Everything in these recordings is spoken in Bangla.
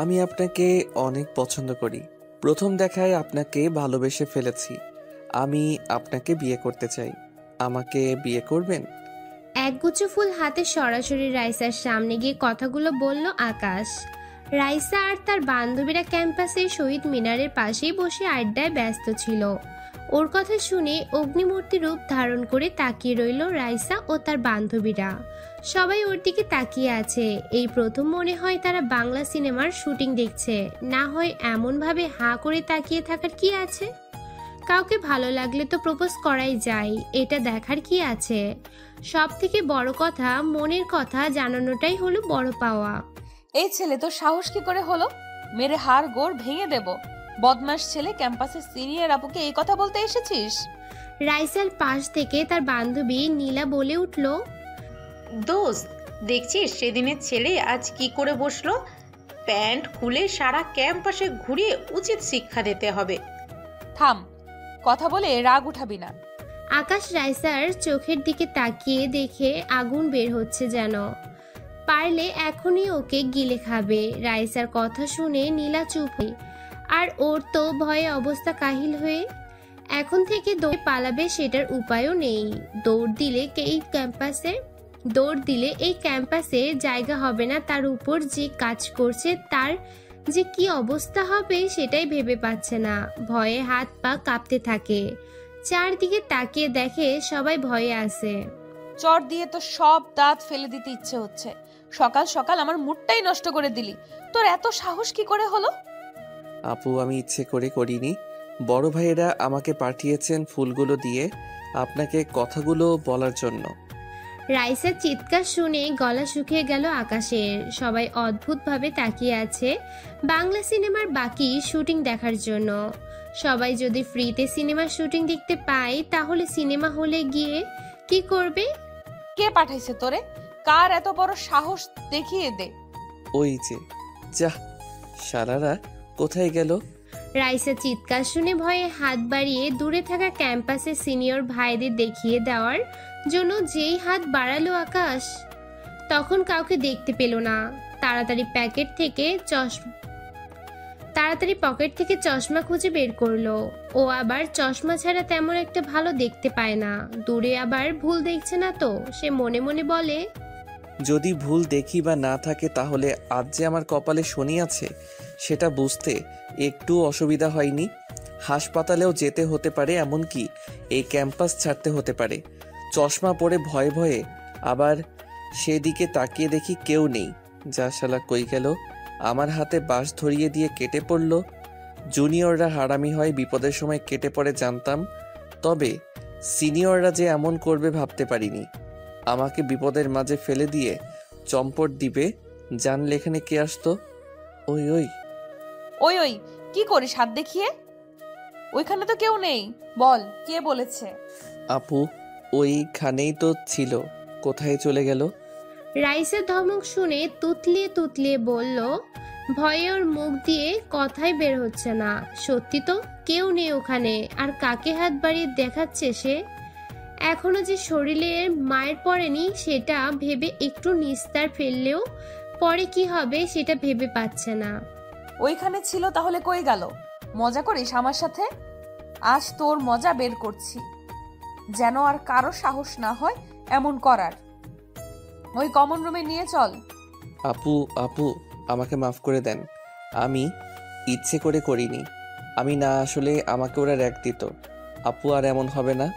আমি আপনাকে অনেক পছন্দ করি। প্রথম দেখায় আপনাকে ভালোবেসে ফেলেছি। আমি আপনাকে বিয়ে করতে চাই। আমাকে বিয়ে করবেন? একগুচ্ছ ফুল হাতে সরাসরি রাইসার সামনে গিয়ে কথাগুলো বলল আকাশ। রাইসা আর তার বান্ধবীরা ক্যাম্পাসের শহীদ মিনারের পাশেই বসে আড্ডায় ব্যস্ত ছিল। ওর কথা শুনে অগ্নিমূর্তি রূপ ধারণ করে তাকিয়ে রইল রাইসা ও তার বান্ধবীরা। সবাই ওর দিকে তাকিয়ে আছে। এই প্রথম মনে হয় তারা বাংলা সিনেমার শুটিং দেখছে। না হয় এমনভাবে হাঁ করে তাকিয়ে থাকার কি আছে? কাউকে ভালো লাগলে তো প্রপোজ করাই যায়, এটা দেখার কি আছে? সব থেকে বড় কথা, মনের কথা জানানোটাই হলো বড় পাওয়া। এই ছেলে তো সাহস কি করে হলো? মেরে হাড় গোড় ভেঙে দেব। বদমাস ছেলে, ক্যাম্পাসের সিনিয়র আপুকে এই কথা বলতে এসেছিস? রাইসার পাশ থেকে তার বান্ধবী নীলা বলে উঠল, দোস্ত, দেখছিস সেদিনের ছেলে আজ কি করে বসলো? প্যান্ট খুলে সারা ক্যাম্পাসে ঘুরিয়ে উচিত শিক্ষা দিতে হবে। থাম, কথা বলে রাগ উঠাবি না। আকাশ রাইসার চোখের দিকে তাকিয়ে দেখে আগুন বের হচ্ছে যেন। পারলে এখনই ওকে গিলে খাবে। রাইসার কথা শুনে নীলা চুপ হয়ে, আর ওর তো ভয়ে অবস্থা কাহিল হয়ে। এখন থেকে দৌড়ে পালাবে সেটার উপায়ও নেই। দৌড় দিলে এই ক্যাম্পাসে জায়গা হবে না। তার উপর যে কাজ করছে তার যে কি অবস্থা হবে সেটাই ভেবে পাচ্ছে না। ভয়ে হাত পা কাঁপতে থাকে। চারদিকে তাকিয়ে দেখে সবাই ভয়ে আছে। চট দিয়ে তো সব দাঁত ফেলে দিতে ইচ্ছে হচ্ছে। সকাল সকাল আমার মুডটাই নষ্ট করে দিলি। তোর এত সাহস কি করে হলো? আপু, আমি ইচ্ছে করে করিনি। বড় ভাইয়েরা আমাকে পাঠিয়েছেন ফুলগুলো দিয়ে আপনাকে কথাগুলো বলার জন্য। রাইসার চিৎকার শুনে গলা শুকিয়ে গেল আকাশের। সবাই অদ্ভুতভাবে তাকিয়ে আছে বাংলা সিনেমার বাকি শুটিং দেখার জন্য। সবাই যদি ফ্রিতে সিনেমার শুটিং দেখতে পায় তাহলে সিনেমা হলে গিয়ে কি করবে? কে পাঠাইছে তোরে? কার এত বড় সাহস দেখিয়ে দে। ওই যে, যা, শালারা কোথায় গেল? রাইসা চিৎকার শুনে ভয়ে হাত বাড়িয়ে দূরে থাকা ক্যাম্পাসের সিনিয়র ভাইদের দেখিয়ে দেওয়ার জন্য যেই হাত বাড়ালো আকাশ, তখন কাউকে দেখতে পেল না। তাড়াতাড়ি পকেট থেকে চশমা খুঁজে বের করলো। ও আবার চশমা ছাড়া তেমন একটা ভালো দেখতে পায় না। দূরে আবার ভুল দেখছে না তো। সে মনে মনে বলে, যদি ভুল দেখি বা না থাকে তাহলে আজ যে আমার কপালে শনি আছে সেটা বুঝতে একটু অসুবিধা হয়নি। হাসপাতালেও যেতে হতে পারে, এমনকি এই ক্যাম্পাস ছাড়তে হতে পারে। চশমা পরে ভয়ে ভয়ে আবার সেদিকে তাকিয়ে দেখি কেউ নেই। যা শালা, কই গেল? আমার হাতে বাঁশ ধরিয়ে দিয়ে কেটে পড়ল। জুনিয়ররা হারামি হয়, বিপদের সময় কেটে পড়ে জানতাম, তবে সিনিয়ররা যে এমন করবে ভাবতে পারিনি। আমাকে বিপদের মাঝে ফেলে দিয়ে চম্পট দিবে জানলে এখানে কে আসতো? ওই ওই ওই ওই কি করিস হাত দেখিয়ে? ওইখানে তো কেউ নেই। বল, কে বলেছে? আপু, ওইখানেই তো ছিল, কোথায় চলে গেল? রাইসের ধমক শুনে তুতলিয়ে তুতলিয়ে বলল, ভয়ে ওর মুখ দিয়ে কথাই বের হচ্ছে না। সত্যি তো কেউ নেই ওখানে। আর কাকে হাত বাড়িয়ে দেখাচ্ছে সে? এখনো যে শরীরে মায়ের পড়েনি সেটা ভেবে একটু নিস্তার ফেললেও পরে কি হবে সেটা ভেবে পাচ্ছে না। ওইখানে ছিল তাহলে কই গেল? মজা করিস আমার সাথে? আজ তোর মজা বের করছি, যেন আর কারো সাহস না হয় এমন করার। ওই কমন রুমে নিয়ে চল। আপু, আমাকে মাফ করে দেন। আমি ইচ্ছে করে করিনি। আমি না আসলে আমাকে ওরা র্যাক দিত। আপু, আর এমন হবে না।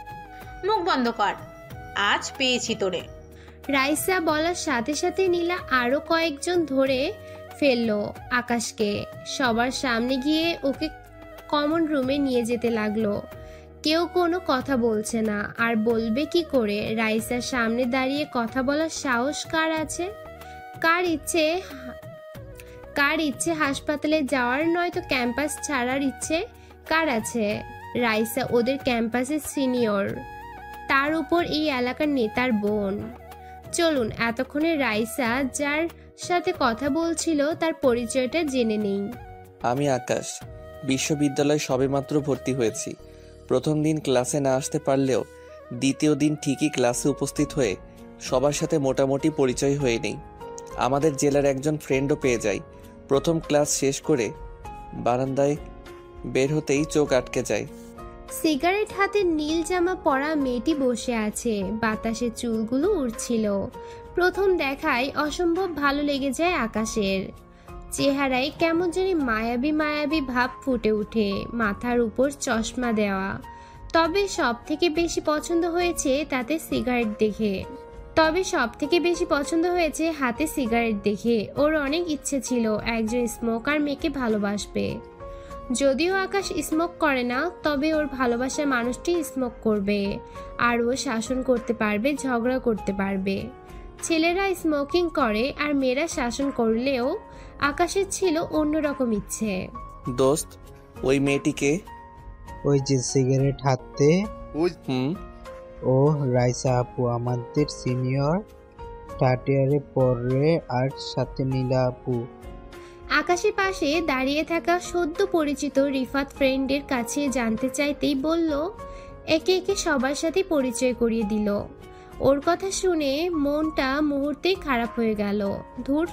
মুখ বন্ধ কর, আজ পেয়েছি তোরে। রাইসা বলার সাথে সাথে নীলা আরো কয়েকজন ধরে ফেললো আকাশকে। সবার সামনে গিয়ে ওকে কমন রুমে নিয়ে যেতে লাগলো। কেউ কোনো কথা বলছে না, আর বলবে কি করে? রাইসার সামনে দাঁড়িয়ে কথা বলার সাহস কার আছে? কার ইচ্ছে হাসপাতালে যাওয়ার, নয়তো ক্যাম্পাস ছাড়ার ইচ্ছে কার আছে? রাইসা ওদের ক্যাম্পাসের সিনিয়র, তার উপর এই এলাকার নেতার বোন। চলুন এতক্ষণে রাইসা যার সাথে কথা বলছিল তার পরিচয়টা জেনে নেই। আমি আকাশ, বিশ্ববিদ্যালয়ে সবেমাত্র ভর্তি হয়েছি। প্রথম দিন ক্লাসে না আসতে পারলেও দ্বিতীয় দিন ঠিকই ক্লাসে উপস্থিত হয়ে সবার সাথে মোটামুটি পরিচয় হয়ে নেই। আমাদের জেলার একজন ফ্রেন্ডও পেয়ে যাই। প্রথম ক্লাস শেষ করে বারান্দায় বের হতেই চোখ আটকে যায়। সিগারেট হাতে নীল জামা পরা মেয়েটি বসে আছে, বাতাসে চুলগুলো উড়ছিল। প্রথম দেখায় অসম্ভব ভালো লেগে যায় আকাশের। চেহারায় কেমন জানি মায়াবী মায়াবী ভাব ফুটে ওঠে, মাথার উপর চশমা দেওয়া। তবে সব থেকে বেশি পছন্দ হয়েছে হাতে সিগারেট দেখে। ওর অনেক ইচ্ছে ছিল একজন স্মোকার মেয়েকে ভালোবাসবে। যদিও আকাশ স্মোক করে না, তবে ওর ভালোবাসার মানুষটি স্মোক করবে, আর ও শাসন করতে পারবে, ঝগড়া করতে পারবে। ছেলেরা স্মোকিং করে আর মেয়েরা শাসন করলেও আকাশের ছিল অন্যরকম ইচ্ছে। দোস্ত, ওই মেয়েটিকে? ওই যে সিগারেট হাতে, ও রাইসা আপু, আমাদের সিনিয়র, থার্ড ইয়ারে পড়ে, আর সাথে নীলা আপু। আকাশের পাশে দাঁড়িয়ে থাকা সদ্য পরিচিত রিফাত ফ্রেন্ডের কাছে জানতে চাইতেই বলল, একে একে সবার সাথে পরিচয় করিয়ে দিল। ওর কথা শুনে মনটা মুহূর্তেই খারাপ হয়ে গেল। ধুর,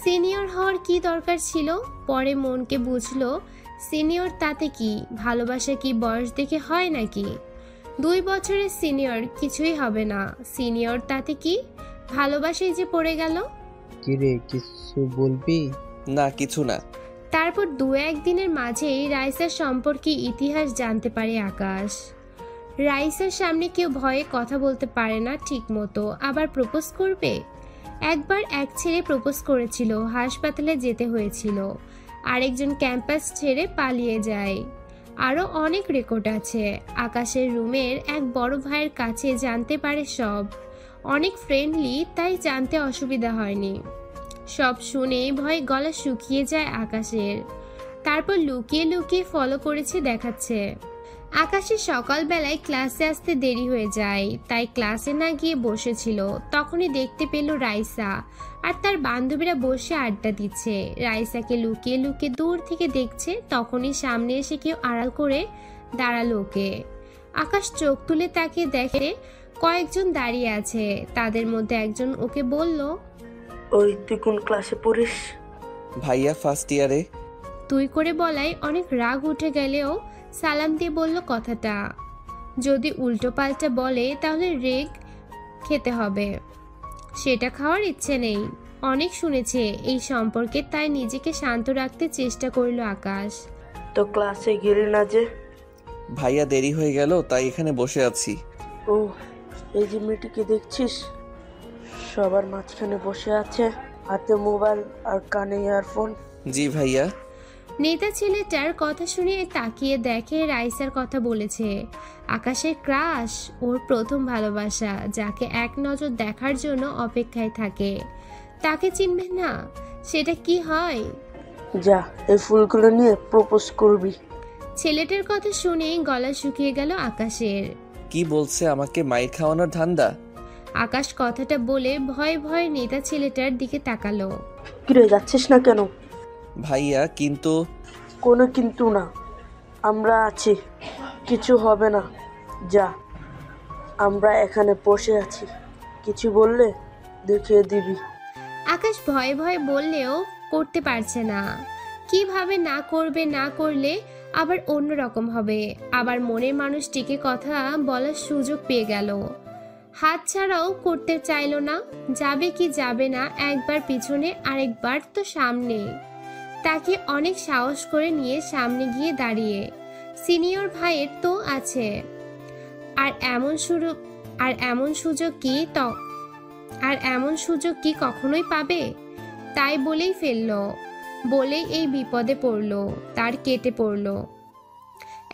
সিনিয়র হওয়ার কি দরকার ছিল? পরে মনকে বুঝলো, সিনিয়র তাতে কি, ভালোবাসা কি বয়স দেখে হয় নাকি? 2 বছরের সিনিয়র কিছুই হবে না, সিনিয়র তাতে কি, ভালোবাসায় যে পড়ে গেল। কিরে, কিছু বলবি? না, কিছু না। তারপর 2-1 দিনের মাঝেই রাইসার সম্পর্কে ইতিহাস জানতে পারে আকাশ। রাইসার সামনে কেউ ভয়ে কথা বলতে পারে না ঠিক মতো, আবার প্রপোজ করবে। একবার এক ছেলে প্রপোজ করেছিল, হাসপাতালে যেতে হয়েছিল। আরেকজন ক্যাম্পাস ছেড়ে পালিয়ে যায়। আরও অনেক রেকর্ড আছে। আকাশের রুমের এক বড় ভাইয়ের কাছে জানতে পারে সব। অনেক ফ্রেন্ডলি, তাই জানতে অসুবিধা হয়নি। সব শুনে ভয় গলা শুকিয়ে যায় আকাশের। তারপর লুকিয়ে লুকিয়ে ফলো করেছে দেখাচ্ছে। আকাশের সকালবেলায় ক্লাসে আসতে দেরি হয়ে যায়, তাই ক্লাসে না গিয়ে বসেছিল। তখনই দেখতে পেল রাইসা আর তার বান্ধবীরা বসে আড্ডা দিচ্ছে। রাইসাকে লুকিয়ে লুকিয়ে দূর থেকে দেখছে, তখনই সামনে এসে কেউ আড়াল করে দাঁড়ালো ওকে। আকাশ চোখ তুলে তাকিয়ে দেখে কয়েকজন দাঁড়িয়ে আছে। তাদের মধ্যে একজন ওকে বলল, ওই তুই কোন ক্লাসে পড়িস? ভাইয়া ফার্স্ট ইয়ারে। তুই করে বলায় অনেক রাগ উঠে গেলেও সালাম দিয়ে বলল কথাটা। যদি উল্টো পাল্টা বলে তাহলে রেগ খেতে হবে, সেটা খাওয়ার ইচ্ছে নেই। অনেক শুনেছে এই সম্পর্কে, তাই নিজেকে শান্ত রাখতে চেষ্টা করলো আকাশ। তো ক্লাসে গেলি না যে? ভাইয়া দেরি হয়ে গেল, তাই এখানে বসে আছি। ও, এই যে মেয়েটিকে দেখছিস, সবার মাঝখানে বসে আছে, হাতে মোবাইল আর কানে ইয়ারফোন। জি ভাইয়া। নেতা ছেলেটার কথা শুনে তাকিয়ে দেখে রাইসার কথা বলেছে। আকাশের ক্রাশ, ওর প্রথম ভালোবাসা, যাকে এক নজর দেখার জন্য অপেক্ষায় থাকে। তাকে চিনবে না, সেটা কি হয়? যা, এই ফুলগুলো নিয়ে প্রপোজ করবি। ছেলেটার কথা শুনে গলা শুকিয়ে গেল আকাশের। কি বলছে, আমাকে মাইর খাওয়ানোর ধান্দা? আকাশ কথাটা বলে ভয়ে ভয়ে নেতা ছেলেটার দিকে তাকালো। কিরে, যাচ্ছিস না কেন? ভাইয়া কিন্তু। কোনো কিন্তু না, আমরা আছি, কিছু হবে না। যা, আমরা এখানে বসে আছি, কিছু বললে দেখিয়ে দিবি। আকাশ ভয়ে ভয়ে বললেও করতে পারছে না। কিভাবে না করবে, না করলে আবার অন্যরকম হবে। আবার মনের মানুষটিকে কথা বলার সুযোগ পেয়ে গেল। হাত ছাড়াও করতে চাইলো না। যাবে কি যাবে না, একবার পিছনে আরেকবার তো সামনে। তাকে অনেক সাহস করে নিয়ে সামনে গিয়ে দাঁড়িয়ে। সিনিয়র ভাইয়ের তো আছে, আর এমন সুযোগ কি কখনোই পাবে? তাই বলেই ফেললো, বলেই এই বিপদে পড়লো, তার কেটে পড়লো।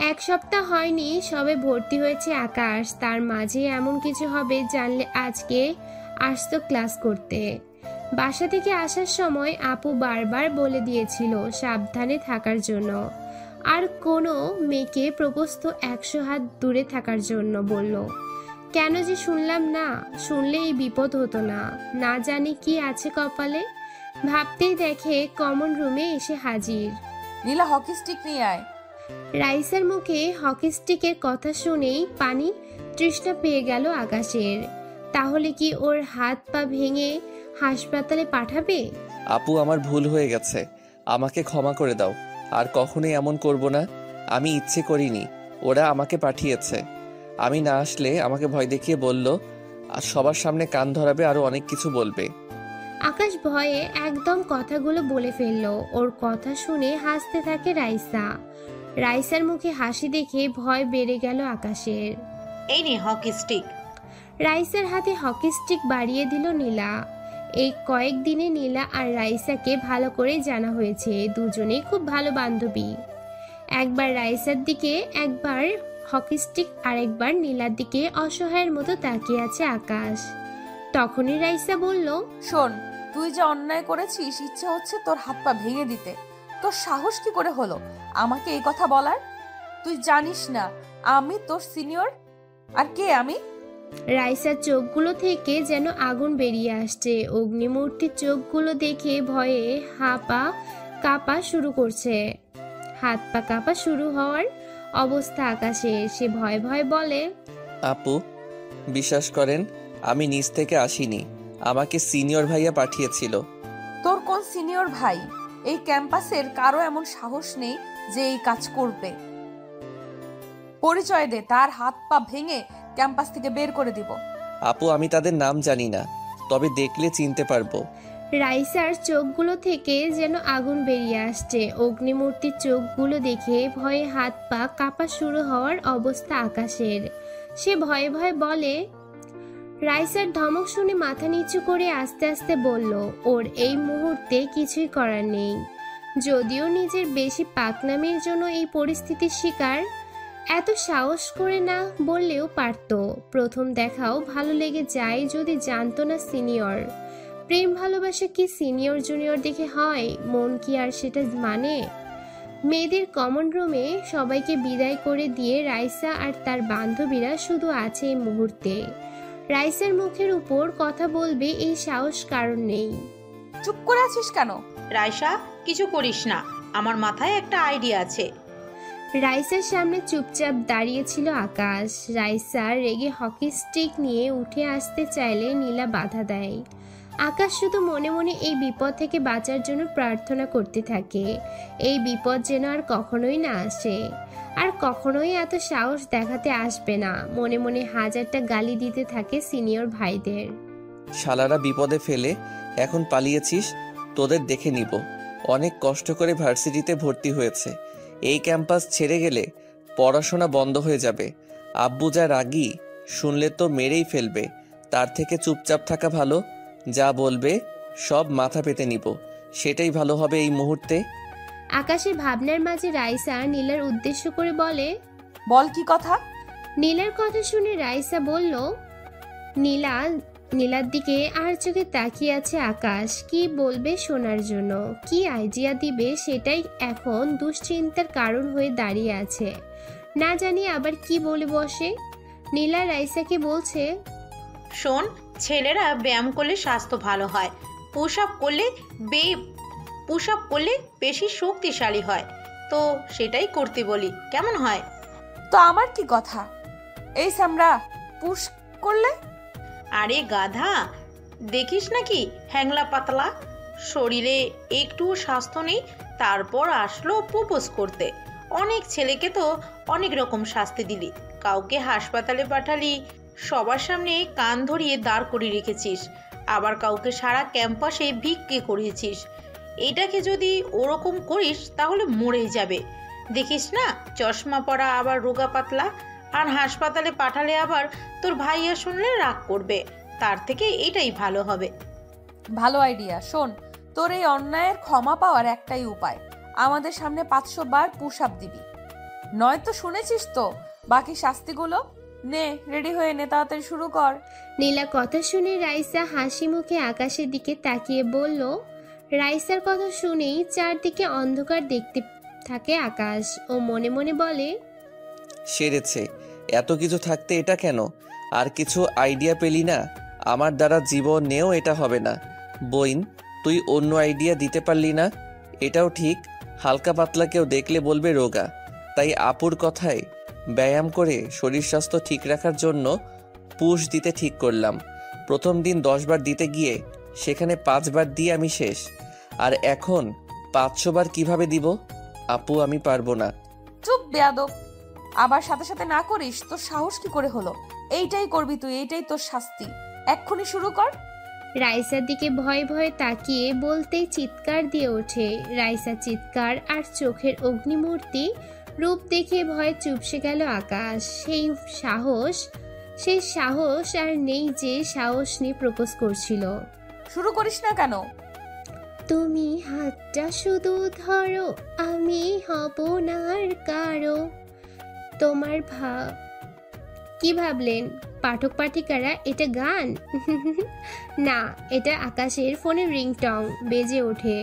1 সপ্তাহ হয়নি সবে ভর্তি হয়েছে আকাশ, তার মাঝে এমন কিছু হবে জানলে আজকে আসতো ক্লাস করতে। বাসা থেকে আসার সময় আপু বারবার বলে দিয়েছিল সাবধানে থাকার জন্য, আর কোনো মেয়েকে প্রপোজ তো 100 হাত দূরে থাকার জন্য বলল। কেন যে শুনলাম না, শুনলে এই বিপদ হতো না। না জানি কি আছে কপালে। ভাবতেই দেখে কমন রুমে এসে হাজির। নীলা, হকি স্টিক নিয়ে আয়। রাইসার মুখে হকি স্টিকের কথা শুনেই পানি তৃষ্ণা পেয়ে গেল আকাশের। তাহলে কি ওর হাত পা ভেঙে হাসপাতালে পাঠাবে? আপু, আমার ভুল হয়ে গেছে, আমাকে ক্ষমা করে দাও, আর কখনোই এমন করব না। আমি ইচ্ছে করিনি, ওরা আমাকে পাঠিয়েছে। আমি না আসলে আমাকে ভয় দেখিয়ে বলল আর সবার সামনে কান ধরাবে, আরো অনেক কিছু বলবে। আকাশ ভয়ে একদম কথাগুলো বলে ফেললো। ওর কথা শুনে হাসতে থাকে রাইসা। রাইসার মুখে হাসি দেখে ভয় বেড়ে গেল আকাশের। এই নে হকি স্টিক। রাইসার হাতে হকি স্টিক বাড়িয়ে দিল নীলা। এই কয়েকদিনে নীলা আর রাইসাকে ভালো করে জানা হয়েছে, দুজনেই খুব ভালো বান্ধবী। একবার রাইসার দিকে একবার হকি স্টিক, আর একবার নীলার দিকে অসহায়ের মতো তাকিয়ে আছে আকাশ। তখনই রাইসা বলল, শোন, তুই যে অন্যায় করেছিস, ইচ্ছে হচ্ছে তোর হাত পা ভেঙে দিতে। তোর সাহস কি করে হলো আমাকে এই কথা বলার? তুই জানিস না আমি তোর সিনিয়র? আর কে আমি? রাইসার চোখগুলো থেকে যেন আগুন বেরিয়ে আসছে। অগ্নিমূর্তির চোখগুলো দেখে ভয়ে হাত পা কাঁপা শুরু হওয়ার অবস্থা আকাশে। সে ভয়ে ভয়ে বলে, আপু, বিশ্বাস করেন আমি নিজ থেকে আসিনি, আমাকে সিনিয়র ভাইয়া পাঠিয়েছিল। তোর কোন সিনিয়র ভাই? এই ক্যাম্পাসের কারো এমন সাহস নেই যে এই কাজ করবে। পরিচয় দে, তার হাত পা ভেঙে ক্যাম্পাস থেকে বের করে দিব। আপু, আমি তাদের নাম জানি না, তবে দেখলে চিনতে পারবো। রাইসার চোখগুলো থেকে যেন আগুন বেরিয়ে আসছে। অগ্নিমূর্তির চোখগুলো দেখে ভয়ে হাত পা কাঁপা শুরু হওয়ার অবস্থা আকাশের। সে ভয়ে ভয়ে বলে, রাইসার ধমক শুনে মাথা নিচু করে আস্তে আস্তে বলল, ওর এই মুহূর্তে কিছুই করার নেই। যদিও নিজের বেশি পাকনামির জন্য এই পরিস্থিতির শিকার, এত সাহস করে না বললেও পারত। প্রথম দেখাও ভালো লেগে যায় যদি জানতো না সিনিয়র। প্রেম ভালোবাসা কি সিনিয়র জুনিয়র দেখে হয়? মন কি আর সেটা মানে? মেয়েদের কমন রুমে সবাইকে বিদায় করে দিয়ে রাইসা আর তার বান্ধবীরা শুধু আছে এই মুহূর্তে। রাইসার মুখের উপর কথা বলবে এই সাহস কারণ নেই। চুপ করে আছিস কেন? রাইসা, কিছু করিস না, আমার মাথায় একটা আইডিয়া আছে। রাইসার সামনে চুপচাপ দাঁড়িয়েছিল আকাশ। রাইসা রেগে হকি স্টিক নিয়ে উঠে আসতে চাইলে নীলা বাধা দেয়। আকাশ শুধু মনে মনে এই বিপদ থেকে বাঁচার জন্য প্রার্থনা করতে থাকে, এই বিপদ যেন আর কখনোই না আসে, আর কখনোই এত সাহস দেখাতে আসবে না। মনে মনে হাজারটা গালি দিতে থাকে সিনিয়র ভাইদের। শালারা বিপদে ফেলে এখন পালিয়েছিস, তোদের দেখে নিব। অনেক কষ্ট করে ভার্সিটিতে ভর্তি হয়েছে, এই ক্যাম্পাস ছেড়ে গেলে পড়াশোনা বন্ধ হয়ে যাবে। আব্বু যা রাগী, শুনলে তো মেরেই ফেলবে। তার থেকে চুপচাপ থাকা ভালো। যা বলবে সব মাথা পেতে নিব, সেটাই ভালো হবে এই মুহূর্তে। আকাশের ভাবনার মাঝে রাইসা নীলার উদ্দেশ্য করে বলে, বল কি কথা? নীলার কথা শুনে রাইসা বলল, নীলার দিকে আর চোখে তাকিয়ে আছে আকাশ। কি বলবে শোনার জন্য, কি আইডিয়া দিবে সেটাই এখন দুশ্চিন্তার কারণ হয়ে দাঁড়িয়ে আছে। না জানি আবার কি বলে বসে। নীলা রাইসাকে বলছে, শোন, ছেলেরা ব্যায়াম করলে স্বাস্থ্য ভালো হয়, পুশ আপ করলে বেশি শক্তিশালী হয়, তো সেটাই করতে বলি, কেমন হয়? তো আমার কি কথা? এই সামরা পুশ করলে? আরে গাধা, দেখিস নাকি হ্যাংলা পাতলা, শরীরে একটু স্বাস্থ্য নেই, তারপর আসলো প্রপোজ করতে। অনেক ছেলেকে তো অনেক রকম শাস্তি দিলি, কাউকে হাসপাতালে পাঠালি, সবার সামনে কান ধরিয়ে দাঁড় করিয়ে রেখেছিস, আবার কাউকে সারা ক্যাম্পাসে ভিক্ষে করিয়েছিস। এটাকে যদি ওরকম করিস তাহলে মরেই যাবে। দেখিস না, চশমা পরা, আবার রোগা পাতলা, আর হাসপাতালে পাঠালে আবার তোর ভাইয়া শুনলে রাগ করবে। তার থেকে এটাই ভালো হবে। ভালো আইডিয়া। শোন, তোর এই অন্যায়ের ক্ষমা পাওয়ার একটাই উপায়, আমাদের সামনে 500 বার পুশ আপ দিবি। নয়তো শুনেছিস তো বাকি শাস্তিগুলো। নে, রেডি হয়ে নে, তাড়াতাড়ি শুরু কর। নীলা কথা শুনে রাইসা হাসি মুখে আকাশের দিকে তাকিয়ে বলল। রাইসার কথা শুনেই চারদিকে অন্ধকার দেখতে থাকে আকাশ। ও মনে মনে বলে, সেরেছে, এত কিছু থাকতে এটা কেন? আর কিছু আইডিয়া পেলি না? আমার দ্বারা জীবনেও এটা হবে না। বইন, তুই অন্য আইডিয়া দিতে পারলি না? এটাও ঠিক, হালকা পাতলা কেউ দেখলে বলবে রোগা। তাই আপুর কথায় ব্যায়াম করে শরীর স্বাস্থ্য ঠিক রাখার জন্য পুশ দিতে ঠিক করলাম। প্রথম দিন 10 বার দিতে গিয়ে সেখানে 5 বার দিয়ে আমি শেষ। আর এখন 500 বার কিভাবে দিব? আপু আমি পারবো না। চুপ বেয়াদব, আবার সাথে সাথে না করিস, তোর সাহস কি করে হলো? এইটাই করবি তুই, এইটাই তোর শাস্তি। এক্ষুনি শুরু কর। রাইসার দিকে ভয়ে ভয়ে তাকিয়ে বলতেই চিৎকার দিয়ে ওঠে। রাইসার চিৎকার আর চোখের অগ্নিমূর্তি রূপ দেখে ভয়ে চুপসে গেল আকাশ। সেই সাহস আর নেই যে সাহস নিয়ে প্রপোজ করছিল। শুরু করিস না কেন? তুমি হাতটা শুধু ধরো, আমি হব না আর কারো। তোমার কি ভাবলেন পাঠক পাঠিকারা এটা গান? না, এটা আকাশের ফোনের রিংটং বেজে ওঠে।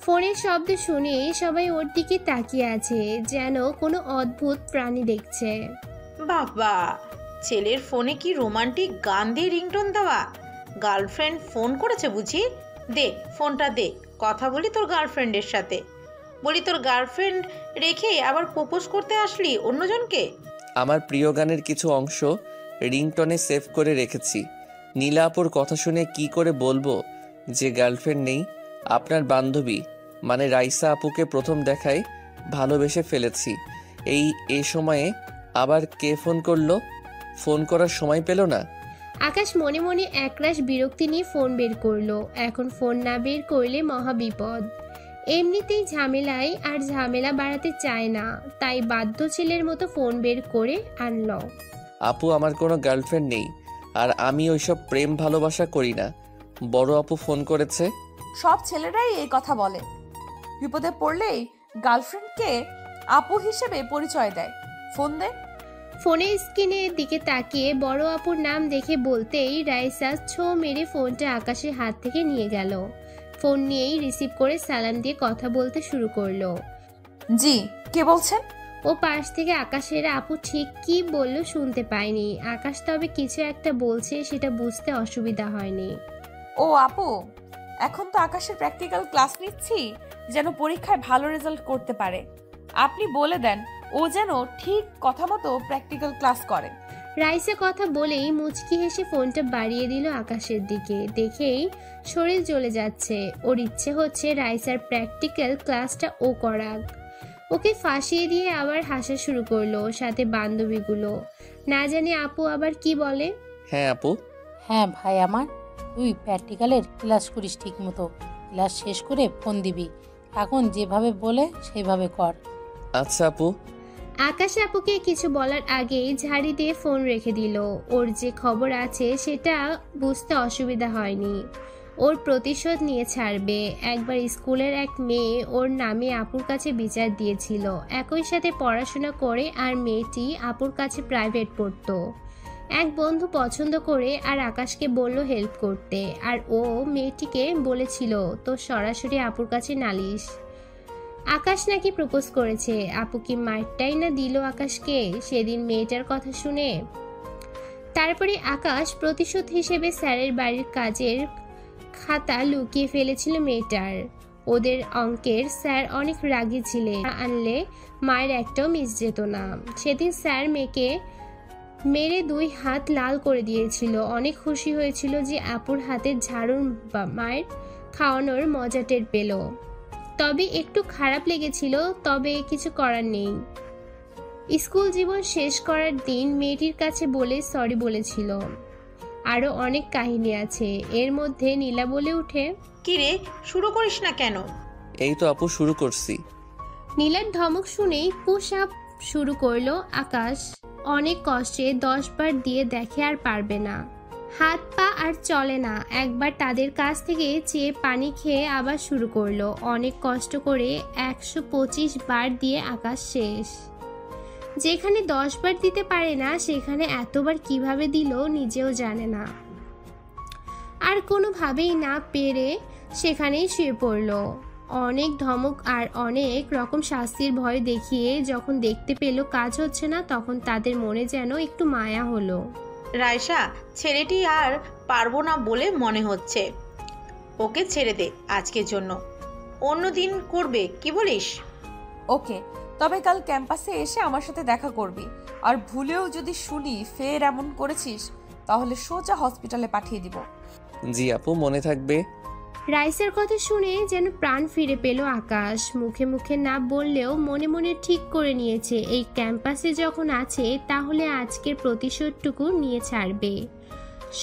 ফোনের শব্দ শুনে সবাই ওর দিকে তাকিয়ে আছে, যেন কোনো অদ্ভুত প্রাণী দেখছে। বাবা, ছেলের ফোনে কি রোমান্টিক গান দিয়ে রিংটোন দেওয়া? গার্লফ্রেন্ড ফোন করেছে বুঝি? দে ফোনটা দে, কথা বলি তোর গার্লফ্রেন্ডের সাথে। বলি তোর গার্লফ্রেন্ড রেখে আবার প্রপোজ করতে আসলি অন্যজনকে? আমার প্রিয় গানের কিছু অংশ রিংটনে সেভ করে রেখেছি। নীলা আপুর কথা শুনে কি করে বলবো যে গার্লফ্রেন্ড নেই? আপনার বান্ধবী মানে রাইসা আপুকে প্রথম দেখায় ভালোবেসে ফেলেছি। এ সময়ে আবার কে ফোন করলো? ফোন করার সময় পেল না। আকাশ মনে মনে একরাশ বিরক্তি নিয়ে ফোন বের করলো। এখন ফোন না বের করলে মহা বিপদ। এমনিতেই ঝামেলা বাড়াতে চায় না, তাই বাধ্য ছেলের মতো ফোন বের করে আনলো। আপু আমার কোনো গার্লফ্রেন্ড নেই, আর আমি ওইসব প্রেম ভালোবাসা করি না। বড় আপু ফোন করেছে। সব ছেলেরাই এই কথা বলে, বিপদে পড়লেই গার্লফ্রেন্ডকে আপু হিসেবে পরিচয় দেয়। ফোন দে। ফোনের স্ক্রিনের দিকে তাকিয়ে বড় আপুর নাম দেখে বলতেই রাইসা ছো মেরে ফোনটা আকাশের হাত থেকে নিয়ে গেল। ফোন নিয়েই রিসিভ করে সালাম দিয়ে কথা বলতে শুরু করলো। জি, কে বলছেন? ও পাশ থেকে আকাশের আপু ঠিক কি বলল শুনতে পায়নি। আকাশ তবে কিছু একটা বলছে, সেটা বুঝতে অসুবিধা হয়নি। ও আপু, এখন তো আকাশের প্র্যাকটিক্যাল ক্লাস নিচ্ছি, যেন পরীক্ষায় ভালো রেজাল্ট করতে পারে। আপনি বলে দেন ও যেন ঠিক কথা মতো প্র্যাকটিক্যাল ক্লাস করে। রাইসা কথা বলেই মুচকি হেসে ফোনটা বাড়িয়ে দিল আকাশের দিকে। দেখেই শরীর জ্বলে যাচ্ছে। ওর ইচ্ছে হচ্ছে রাইসার প্র্যাকটিক্যাল ক্লাসটা ও করাক। ওকে ফাঁসিয়ে দিয়ে আবার হাসা শুরু করলো, সাথে বান্ধবীগুলো। না জানি আপু আবার কি বলে। হ্যাঁ আপু। হ্যাঁ ভাই আমার, তুই প্র্যাকটিক্যালের ক্লাস করিস ঠিক মতো। ক্লাস শেষ করে ফোন দিবি। এখন যেভাবে বলে সেভাবে কর। আচ্ছা আপু। আকাশ আপুকে কিছু বলার আগেই ঝাড়ি দিয়ে ফোন রেখে দিল। ওর যে খবর আছে সেটা বুঝতে অসুবিধা হয়নি। ওর প্রতিশোধ নিয়ে ছাড়বে। একবার স্কুলের এক মেয়ে ওর নামে আপুর কাছে বিচার দিয়েছিল। একই সাথে পড়াশোনা করে আর মেয়েটি আপুর কাছে প্রাইভেট পড়তো। এক বন্ধু পছন্দ করে আর আকাশকে বলল হেল্প করতে, আর ও মেয়েটিকে বলেছিল তো সরাসরি আপুর কাছে নালিশ। আকাশ নাকি প্রপোজ করেছে। আপু কি মারটাই না দিল আকাশকে সেদিন মেয়েটার কথা শুনে। তারপরে আকাশ প্রতিশোধ হিসেবে স্যারের বাড়ির কাজের খাতা লুকিয়ে ফেলেছিল মেয়েটার। ওদের অঙ্কের স্যার অনেক রাগী ছিলেন, আনলে মায়ের একটাও মিস যেত না। সেদিন স্যার মেয়েকে মেরে 2 হাত লাল করে দিয়েছিল। অনেক খুশি হয়েছিল যে আপুর হাতের ঝাড়ুর মায়ের খাওয়ানোর মজা টের পেল। তবে একটু খারাপ লেগেছিল, তবে কিছু করার নেই। স্কুল জীবন শেষ করার দিন মেয়েটির কাছে বলে সরি বলেছিল। আরো অনেক কাহিনী আছে। এর মধ্যে নীলা বলে উঠে, কিরে শুরু করিস না কেন? এই তো আপু শুরু করছি। নীলার ধমক শুনেই পুশ আপ শুরু করলো আকাশ। অনেক কষ্টে 10 বার দিয়ে দেখে আর পারবে না। হাত পা আর চলে না। একবার তাদের কাছ থেকে চেয়ে পানি খেয়ে আবার শুরু করলো। অনেক কষ্ট করে 125 বার দিয়ে আকাশ শেষ। যেখানে 10 বার দিতে পারে না সেখানে এতবার কিভাবে দিল নিজেও জানে না। আর কোনোভাবেই না পেরে সেখানেই শুয়ে পড়লো। অনেক ধমক আর অনেক রকম শাস্তির ভয় দেখিয়ে যখন দেখতে পেল কাজ হচ্ছে না, তখন তাদের মনে যেন একটু মায়া হলো। রাইসা, ছেলেটি আর পারবো না বলে মনে হচ্ছে। ওকে ছেড়ে দে আজকের জন্য, অন্য দিন করবে, কি বলিস? ওকে, তবে কাল ক্যাম্পাসে এসে আমার সাথে দেখা করবি। আর ভুলেও যদি শুনি ফের এমন করেছিস তাহলে সোজা হসপিটালে পাঠিয়ে দিব। জি আপু, মনে থাকবে। রাইসার কথা শুনে যেন প্রাণ ফিরে পেল আকাশ। মুখে মুখে না বললেও মনে মনে ঠিক করে নিয়েছে এই ক্যাম্পাসে যখন আছে তাহলে আজকের প্রতিশোধটুকু নিয়ে ছাড়বে।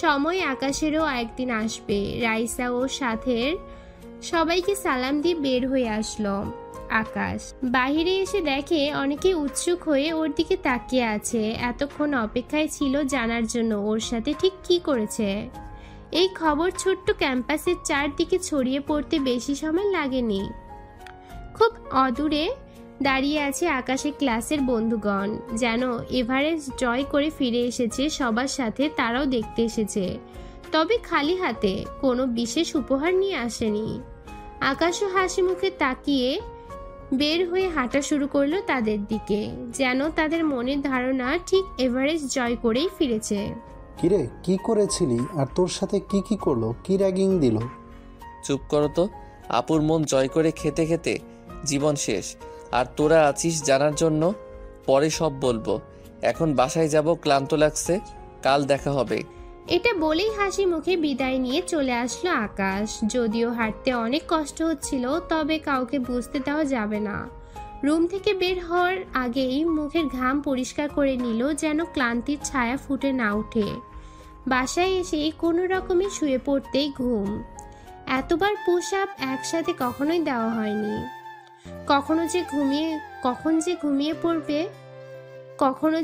সময় আকাশেরও একদিন আসবে। রাইসা ও সাথের সবাইকে সালাম দিয়ে বের হয়ে আসলো আকাশ। বাহিরে এসে দেখে অনেকে উৎসুক হয়ে ওর দিকে তাকিয়ে আছে। এতক্ষণ অপেক্ষায় ছিল জানার জন্য ওর সাথে ঠিক কি করেছে। এই খবর ছোট্ট ক্যাম্পাসের চারদিকে ছড়িয়ে পড়তে বেশি সময় লাগেনি। খুব অদূরে দাঁড়িয়ে আছে আকাশের ক্লাসের বন্ধুগণ, যেন এভারেস্ট জয় করে ফিরে এসেছে সবার সাথে। তারাও দেখতে এসেছে, তবে খালি হাতে, কোনো বিশেষ উপহার নিয়ে আসেনি। আকাশও হাসি মুখে তাকিয়ে বের হয়ে হাঁটা শুরু করলো তাদের দিকে, যেন তাদের মনের ধারণা ঠিক এভারেস্ট জয় করেই ফিরেছে। কিরে, কি করেছিলি আর তোর সাথে কি কি করলো? কি র্যাগিং দিল? চুপ করো তো। আপুর মন জয় করে খেতে খেতে জীবন শেষ, আর তোরা আছিস জানার জন্য। পরে সব বলবো, এখন বাসায় যাব, ক্লান্ত লাগছে, কাল দেখা হবে। এটা বলেই হাসি মুখে বিদায় নিয়ে চলে আসলো আকাশ। যদিও হাঁটতে অনেক কষ্ট হচ্ছিল, তবে কাউকে বুঝতে দেওয়া যাবে না। রুম থেকে বের হওয়ার আগেই মুখের ঘাম পরিষ্কার করে নিল, যেন ক্লান্তির ছায়া ফুটে না ওঠে। বাসায় এসে কোনো রকমে শুয়ে পড়তেই ঘুম। এতবার পুশ আপ একসাথে কখনোই দেওয়া হয়নি। কখনো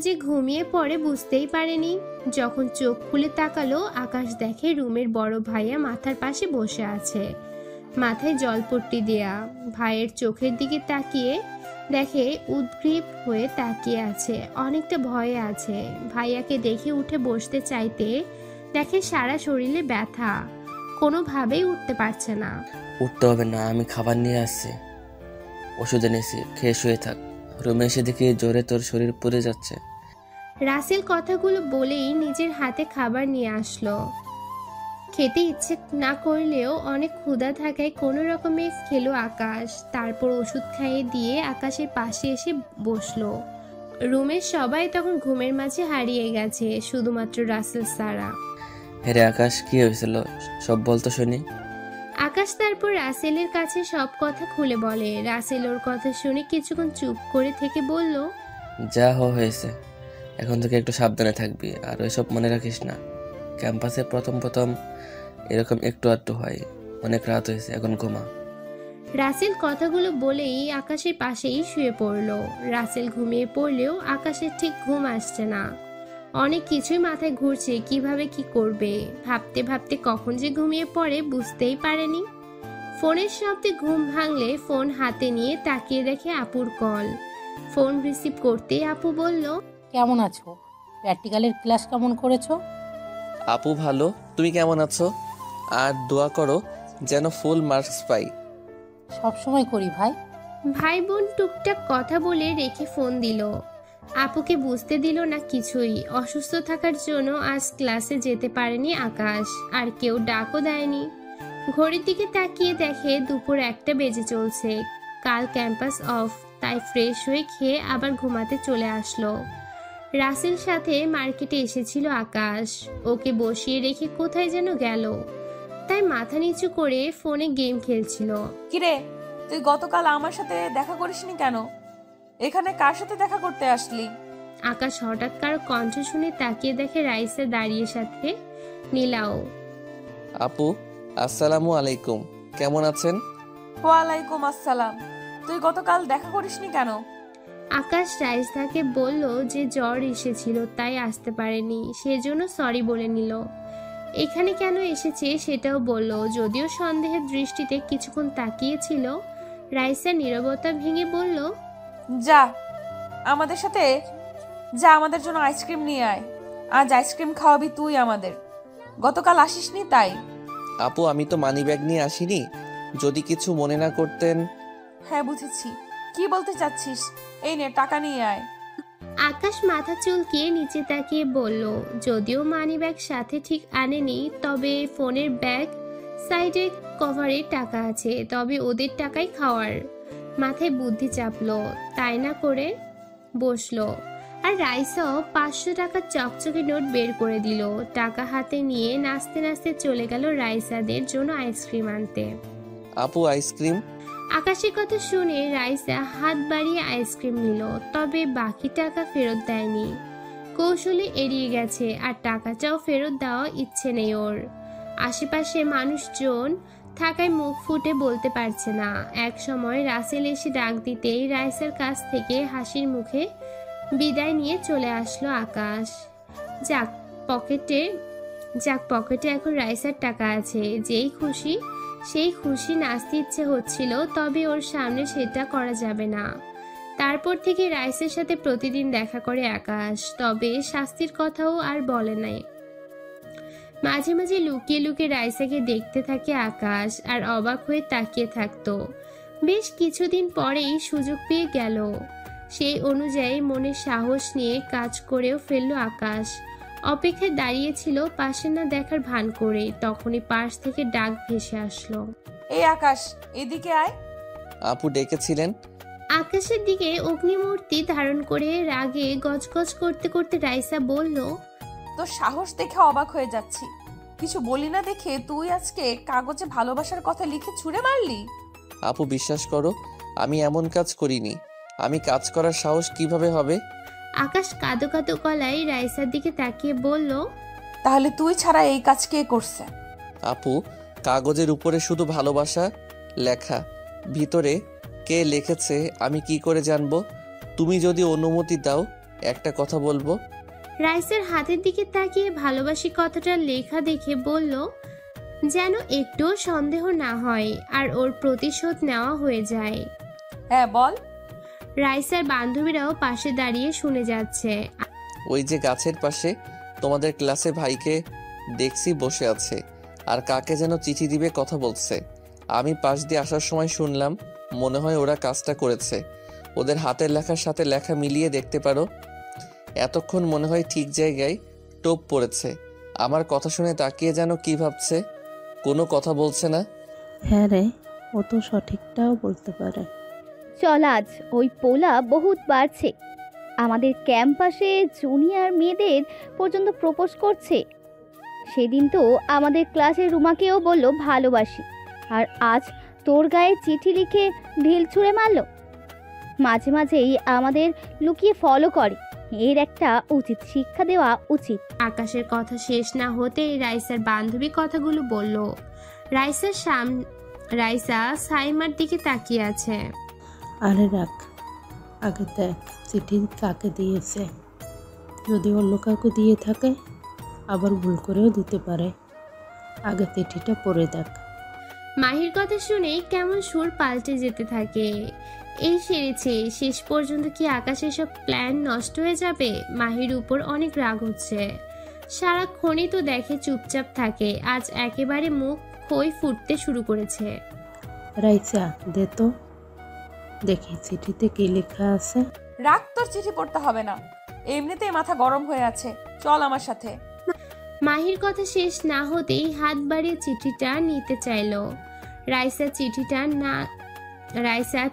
যে ঘুমিয়ে পড়ে বুঝতেই পারেনি। যখন চোখ খুলে তাকালো, আকাশ দেখে রুমের বড় ভাইয়া মাথার পাশে বসে আছে, মাথায় জলপট্টি দেয়া। ভাইয়ের চোখের দিকে তাকিয়ে দেখে উদ্গ্রীব হয়ে তাকিয়ে আছে, অনেকটা ভয়ে আছে। ভাইয়াকে দেখে উঠে বসতে চাইতে দেখে সারা শরীরে ব্যথা, কোনোভাবেই উঠতে পারছে না। উঠতে হবে না, আমি খাবার নিয়ে আসছি, ওষুধ এনেছি, খেয়ে শুয়ে থাক। রুমে এসে দেখি জোরে তোর শরীর পুড়ে যাচ্ছে। রাসেল কথাগুলো বলেই নিজের হাতে খাবার নিয়ে আসলো। খেতে ইচ্ছে না করলেও অনেক ক্ষুধা থাকায় কোনো রকমে খেলো আকাশ। তারপর ওষুধ খাইয়ে দিয়ে আকাশের পাশে এসে বসলো। রুমের সবাই তখন ঘুমের মাঝে হারিয়ে গেছে, শুধুমাত্র রাসেল ছাড়া। হ্যাঁ রে আকাশ, কি হয়েছিল সব বলতো শুনি। আকাশ তারপর রাসেলের কাছে সব কথা খুলে বলে। রাসেল ওর কথা শুনে কিছুক্ষণ চুপ করে থেকে বলল, যা হয়েছে এখন থেকে একটু সাবধানে থাকবি, আর ওইসব মনে রাখিস না। ক্যাম্পাসে প্রথম এরকম একটু আধটু হয়। অনেক রাত হয়েছে, এখন ঘুমা। রাসেল কথাগুলো বলেই আকাশের পাশেই শুয়ে পড়ল। রাসেল ঘুমিয়ে পড়লেও আকাশের ঠিক ঘুম আসছে না। অনেক কিছুই মাথায় ঘুরছে, কিভাবে কি করবে। ভাবতে ভাবতে কখন যে ঘুমিয়ে পড়ে বুঝতেই পারেনি। ফোনের শব্দে ঘুম ভাঙলে ফোন হাতে নিয়ে তাকিয়ে দেখে আপুর কল। ফোন রিসিভ করতেই আপু বলল, কেমন আছো? প্র্যাকটিক্যালের ক্লাস কেমন করেছো? আপু ভালো, তুমি কেমন আছো? আর দোয়া করো যেন ফুল মার্কস পাই। সব সময় করি ভাই। ভাই বোন টুকটাক কথা বলে রেখে ফোন দিল। আপুকে বুঝতে দিল না কিছুই। অসুস্থ থাকার জন্য আজ ক্লাসে যেতে পারেনি আকাশ, আর কেউ ডাকও দেয়নি। ঘড়ির দিকে তাকিয়ে দেখে দুপুর 1টা বেজে চলছে। কাল ক্যাম্পাস অফ, তাই ফ্রেশ হয়ে খেয়ে আবার ঘুমাতে চলে আসলো। রাসেল সাথে মার্কেটে এসেছিল আকাশ, ওকে বসিয়ে রেখে কোথায় যেন গেল, তাই মাথা নিচু করে ফোনে গেম খেলছিল। কিরে, তুই গতকাল আমার সাথে দেখা করিসনি কেন? এখানে কার সাথে দেখা করতে আসলি? আকাশ হঠাৎ কারো কণ্ঠ শুনে তাকিয়ে দেখে রাইসা দাঁড়িয়ে, সাথে নীলাও। আপু আসসালামু আলাইকুম, কেমন আছেন? ওয়ালাইকুম আসসালাম। তুই গতকাল দেখা করিসনি কেন? আকাশ রাইসাকে বলল যে জ্বর এসেছিল তাই আসতে পারেনি, সেজন্য সরি বলে নিল। এখানে কেন এসেছে সেটাও বলল। যদিও সন্দেহের দৃষ্টিতে কিছুক্ষণ তাকিয়েছিল, রাইসা নীরবতা ভেঙে বলল, যা আমাদের সাথে, যা আমাদের জন্য আইসক্রিম নিয়ে আয়। আজ আইসক্রিম খাওয়াবি তুই আমাদের, গতকাল আসিসনি তাই। আপু আমি তো মানি ব্যাগ নিয়ে আসিনি, যদি কিছু মনে না করতেন। হ্যাঁ বুঝেছি, কি বলতে চাচ্ছিস? এই নে টাকা নিয়ে আয়। আকাশ মাথা চুলকিয়ে নিচে তাকিয়ে বলল, যদিও মানি ব্যাগ সাথে ঠিক আনেনি, তবে ফোনের ব্যাগ সাইডে কভারে টাকা আছে, তবে ওদের টাকাই খাওয়ার। মাথায় বুদ্ধি চাপলো, তাই না করে বসলো আর রাইসাও 500 টাকার চকচকে নোট বের করে দিল। টাকা হাতে নিয়ে নাচতে নাচতে চলে গেল রাইসাদের জন্য আইসক্রিম আনতে। আপু আইসক্রিম। আকাশের কথা শুনে রাইসা হাত বাড়িয়ে আইসক্রিম নিল, তবে বাকি টাকা ফেরত দেয়নি। কৌশলে এড়িয়ে গেছে, আর টাকাটাও ফেরত দেওয়া ইচ্ছে নেই ওর। আশেপাশে মানুষজন থাকায় মুখ ফুটে বলতে পারছে না। এক সময় রাসেল এসে ডাক দিতেই রাইসার কাছ থেকে হাসির মুখে বিদায় নিয়ে চলে আসলো আকাশ। যাক পকেটে এখন রাইসার টাকা আছে। সেই খুশি নাচতে ইচ্ছে হচ্ছিল, তবে ওর সামনে সেটা করা যাবে না। তারপর থেকে রাইসের সাথে প্রতিদিন দেখা করে আকাশ, তবে শাস্তির কথাও আর বলে নাই। মাঝে মাঝে লুকিয়ে লুকিয়ে রাইসাকে দেখতে থাকে আকাশ, আর অবাক হয়ে তাকিয়ে থাকতো। বেশ কিছুদিন পরেই সুযোগ পেয়ে গেল। সেই অনুযায়ী মনের সাহস নিয়ে কাজ করেও ফেলল আকাশ। অপেক্ষায় দাঁড়িয়েছিল পাশে না দেখার ভান করে, তখনই পাশ থেকে ডাক ভেসে আসলো। এই আকাশ, এদিকে আয়। আপু ডেকেছিলেন? আকাশের দিকে অগ্নিমূর্তি ধারণ করে রাগে গজগজ করতে করতে রাইসা বলল, তোর সাহস দেখে অবাক হয়ে যাচ্ছি। কিছু বলি না দেখে তুই আজকে কাগজে ভালোবাসার কথা লিখে ছুঁড়ে মারলি। আপু বিশ্বাস করো, আমি এমন কাজ করিনি। আমি কাজ করার সাহস কিভাবে হবে? আকাশ কাঁদো কাঁদো গলায় রাইসার দিকে তাকিয়ে বলল, তাহলে তুই ছাড়া এই কাজ কে করছে? আপু, কাগজের উপরে শুধু ভালোবাসা লেখা, ভিতরে কে লিখেছে আমি কি করে জানবো? তুমি যদি অনুমতি দাও একটা কথা বলবো। রাইসার হাতের দিকে তাকিয়ে ভালোবাসি কথাটা লেখা দেখে বলল, যেন একটুও সন্দেহ না হয় আর ওর প্রতিশোধ নেওয়া হয়ে যায়। হ্যাঁ বল। রাইসার বান্ধবীরাও পাশে দাঁড়িয়ে শুনে যাচ্ছে। ওই যে গাছের পাশে তোমাদের ক্লাসে ভাইকে দেখছি বসে আছে, আর কাকে যেন চিঠি দিবে কথা বলছে। আমি পাশ দিয়ে আসার সময় শুনলাম, মনে হয় ওরা কাজটা করেছে। ওদের হাতের লেখার সাথে লেখা মিলিয়ে দেখতে পারো। এতক্ষণ মনে হয় ঠিক জায়গায় টোপ পড়েছে। আমার কথা শুনে তাকিয়ে যেন কি ভাবছে, কোনো কথা বলছে না। হ্যাঁ রে, ও তো সঠিকটাও বলতে পারে। চল, আজ ওই পোলা বহুত বাড়ছে। আমাদের ক্যাম্পাসে জুনিয়র মেয়েদের পর্যন্ত প্রপোজ করছে। সেদিন তো আমাদের ক্লাসের রুমাকেও বলল ভালোবাসি, আর আজ তোর গায়ে চিঠি লিখে ঢিল ছুঁড়ে মারল। মাঝে মাঝেই আমাদের লুকিয়ে ফলো করে, এর একটা উচিত শিক্ষা দেওয়া উচিত। আকাশের কথা শেষ না হতেই রাইসার বান্ধবী কথাগুলো বলল। রাইসা সাইমার দিকে তাকিয়ে আছে। আরে রাখ, আগে দেখ চিঠি কাকে দিয়েছে। যদি অন্য কাউকে দিয়ে থাকে আবার ভুল করেও দিতে পারে। আগে চিঠিটা পড়ে দেখ। মাহির কথা শুনে কেমন সুর পাল্টে যেতে থাকে। এই সেরেছে, শেষ পর্যন্ত কি আকাশের সব প্ল্যান নষ্ট হয়ে যাবে? মাহির উপর অনেক রাগ হচ্ছে। সারাক্ষণই তো দেখে চুপচাপ থাকে, আজ একেবারে মুখ খই ফুটতে শুরু করেছে। রাইসা দে তো দেখি চিঠিতে কি লেখা আছে। রাগ, তোর চিঠি পড়তে হবে না, এমনিতেই মাথা গরম হয়ে আছে। চল আমার সাথে। মাহির কথা শেষ না হতেই হাত বাড়িয়ে চিঠিটা নিতে চাইলো। রাইসা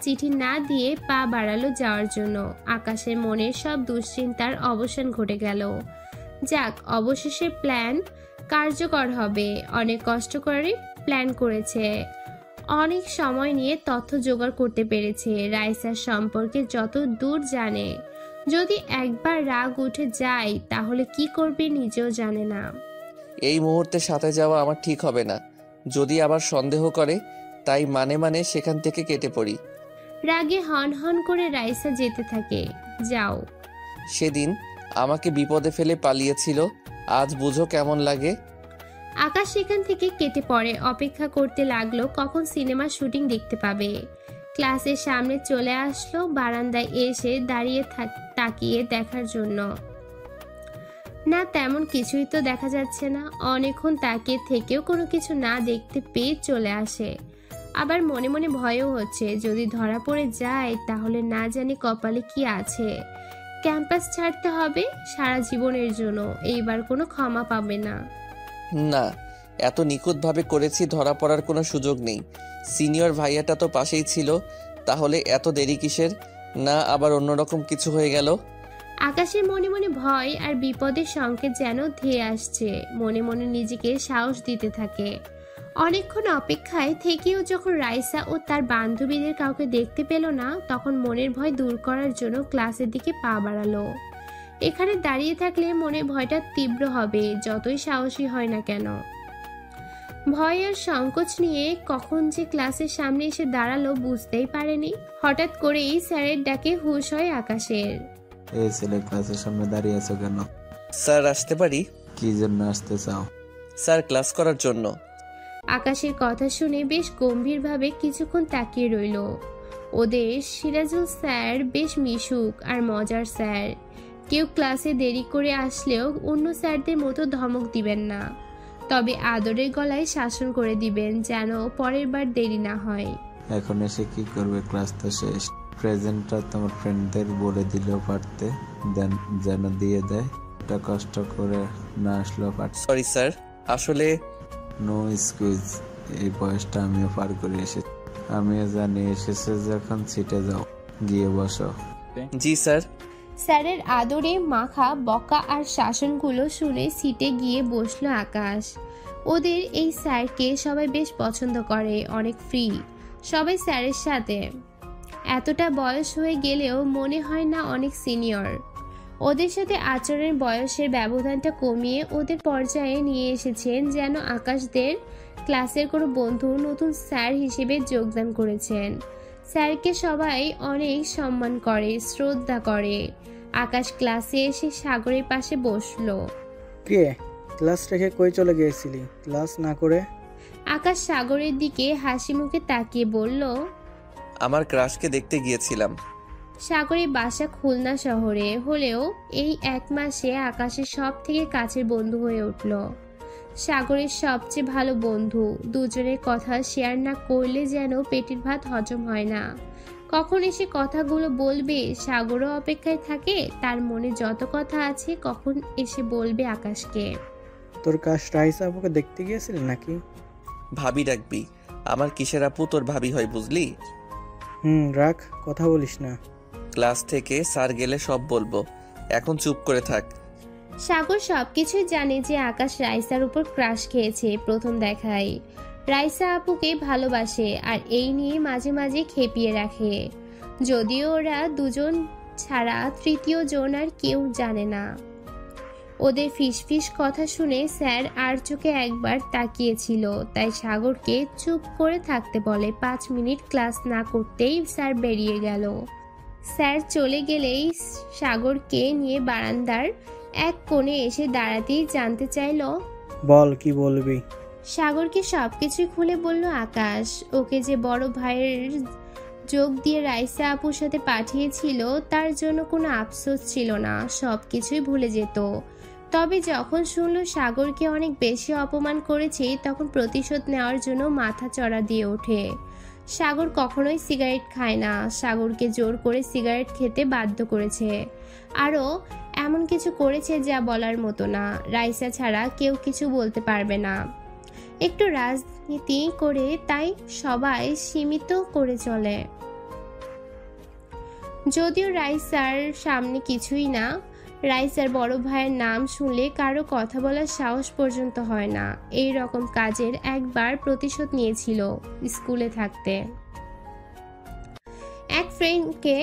চিঠি না দিয়ে পা বাড়ালো যাওয়ার জন্য। আকাশের মনের সব দুশ্চিন্তার অবসান ঘটে গেল। যাক, অবশেষে প্ল্যান কার্যকর হবে। অনেক কষ্ট করে প্ল্যান করেছে, অনেক সময় নিয়ে তথ্য জোগাড় করতে পেরেছে। রাইসার সম্পর্কে যত দূর জানে, যদি একবার রাগ উঠে যায় তাহলে কি করবে নিজেও জানে না। এই মুহূর্তে সাথে যাওয়া আমার ঠিক হবে না। যদি আবার সন্দেহ করে, তাই মানে সেখান থেকে কেটে পড়ি। রাগে হন হন করে রাইসা যেতে থাকে। যাও। সেদিন আমাকে বিপদে ফেলে পালিয়েছিল, আজ বুঝো কেমন লাগে। আকাশ সেখান থেকে কেটে পড়ে। অপেক্ষা করতে লাগলো কখন সিনেমার শুটিং দেখতে পাবে। ক্লাসের সামনে চলে আসলো, বারান্দায় এসে দাঁড়িয়ে তাকিয়ে দেখার জন্য। না, তেমন কিছুই তো দেখা যাচ্ছে না। অনেকক্ষণ তাকিয়ে থেকেও কোনো কিছু না দেখতে পেয়ে চলে আসে। আবার মনে মনে ভয়ও হচ্ছে, যদি ধরা পড়ে যায় তাহলে না জানি কপালে কি আছে। ক্যাম্পাস ছাড়তে হবে সারা জীবনের জন্য, এইবার কোনো ক্ষমা পাবে না। না, এত নিখুঁতভাবে করেছি, ধরা পড়ার কোনো সুযোগ নেই। সিনিয়র ভাইয়াটা তো পাশেই ছিল, তাহলে এত দেরি কিসের? না আবার অন্যরকম কিছু হয়ে গেল? আকাশের মনে মনে ভয় আর বিপদের সংকেত যেন ধেয়ে আসছে। মনে মনে নিজেকে সাহস দিতে থাকে। অনেকক্ষণ অপেক্ষায় থেকেও যখন রাইসা ও তার বান্ধবীদের কাউকে দেখতে পেল না, তখন মনের ভয় দূর করার জন্য ক্লাসের দিকে পা বাড়ালো। এখানে দাঁড়িয়ে থাকলে মনে ভয়টা তীব্র হবে, যতই সাহসী হয় না কেন। ভয় আর সংকোচ নিয়ে কখন যে ক্লাসের সামনে এসে দাঁড়ালো বুঝতেই পারেনি। হঠাৎ করেই স্যারের ডাকে হুঁশ হয় আকাশের। এই ছেলে, ক্লাসের সামনে দাঁড়িয়ে আছো কেন? স্যার আসতে পারি? কি জন্য আসতে চাও? স্যার ক্লাস করার জন্য। আকাশের কথা শুনে বেশ গম্ভীরভাবে কিছুক্ষণ তাকিয়ে রইল। ওদের সিরাজুল স্যার বেশ মিশুক আর মজার স্যার। কেউ ক্লাসে দেরি করে আসলেও অন্য স্যারদের মতো ধমক দিবেন না, তবে আদরের গলায় শাসন করে দিবেন যেন পরের বার দেরি না হয়। এখন এসে কি করবে? ক্লাস তো শেষ। প্রেজেন্টটা তোমার ফ্রেন্ডদের বলে দিলেও পারতে, যেন দিয়ে দেয়। এটা কষ্ট করে না আসলেও পারতে। সরি স্যার, আসলে নো এক্সকিউজ। এই বয়সটা আমিও পার করে এসেছি। আমিও জানি, এসেছে যখন সিটে যাও, গিয়ে বসো। জি স্যার। স্যারের আদরে মাখা বকা আর শাসনগুলো শুনে সিটে গিয়ে বসলো আকাশ। ওদের এই স্যারকে সবাই বেশ পছন্দ করে, অনেক ফ্রি সবাই স্যারের সাথে। এতটা বয়স হয়ে গেলেও মনে হয় না অনেক সিনিয়র। ওদের সাথে আচরণের বয়সের ব্যবধানটা কমিয়ে ওদের পর্যায়ে নিয়ে এসেছেন, যেন আকাশদের ক্লাসের কোনো বন্ধু নতুন স্যার হিসেবে যোগদান করেছেন। স্যারকে সবাই অনেক সম্মান করে, শ্রদ্ধা করে। আকাশ ক্লাসে এসে সাগরের পাশে বসলো। কে ক্লাস রেখে কই চলে গিয়েছিলি ক্লাস না করে? আকাশ সাগরের দিকে হাসি মুখে তাকিয়ে বলল, আমার ক্রাশকে দেখতে গিয়েছিলাম। সাগরের বাসা খুলনা শহরে হলেও এই 1 মাসে আকাশের সব থেকে কাছের বন্ধু হয়ে উঠল। সাগরের সবচেয়ে ভালো বন্ধু। দুজনের কথা শেয়ার না করলে যেন পেটের ভাত হজম হয় না। কখন এসে কথাগুলো বলবে সাগরও অপেক্ষায় থাকে। তার মনে যত কথা আছে কখন এসে বলবে আকাশকে। তোর কাশ রাইসা আপুকে দেখতে গিয়েছিলি নাকি? ভাবি ডাকবি? আমার কিসের আপু তোর ভাবি হয় বুঝলি? রাখ, কথা বলিস না। ক্লাস থেকে স্যার গেলে সব বলবো, এখন চুপ করে থাক। সাগর সবকিছুই জানে যে আকাশ রাইসার উপর ক্রাশ খেয়েছে প্রথম দেখায়। রাইসা আপুকে ভালোবাসে আর এই নিয়ে মাঝে মাঝে খেপিয়ে রাখে। যদিও ওরা দুজন ছাড়া তৃতীয় জন আর কেউ জানে না। ওদের ফিসফিস কথা শুনে স্যার আর চোখে একবার তাকিয়েছিল, তাই সাগরকে চুপ করে থাকতে বলে। 5 মিনিট ক্লাস না করতেই স্যার বেরিয়ে গেল। স্যার চলে গেলেই সাগরকে নিয়ে বারান্দার এক কোণে এসে দাঁড়াতেই জানতে চাইল, বল কি বলবি? সাগরকে সবকিছু খুলে বলল আকাশ। ওকে যে বড় ভাইয়ের যোগ দিয়ে রাইসা আপুর সাথে পাঠিয়েছিল তার জন্য কোনো আফসোস ছিল না, সবকিছুই ভুলে যেত। তবে যখন শুনল সাগরকে অনেক বেশি অপমান করেছে তখন প্রতিশোধ নেওয়ার জন্য মাথা চড়া দিয়ে ওঠে। সাগর কখনোই সিগারেট খায় না, সাগরকে জোর করে সিগারেট খেতে বাধ্য করেছে। আরও এমন কিছু করেছে যা বলার মতো না। রাইসা ছাড়া কেউ কিছু বলতে পারবে না। একটু রাজনীতি করে তাই সবাই সীমিত করে চলে। যদিও রাইসার সামনে কিছুই না, রাইসার বড় ভাইয়ের নাম শুনলে কারো কথা বলার সাহস পর্যন্ত হয় না। এই রকম কাজের একবার প্রতিশোধ নিয়েছিল স্কুলে থাকতে। এক ফ্রেন্ডকে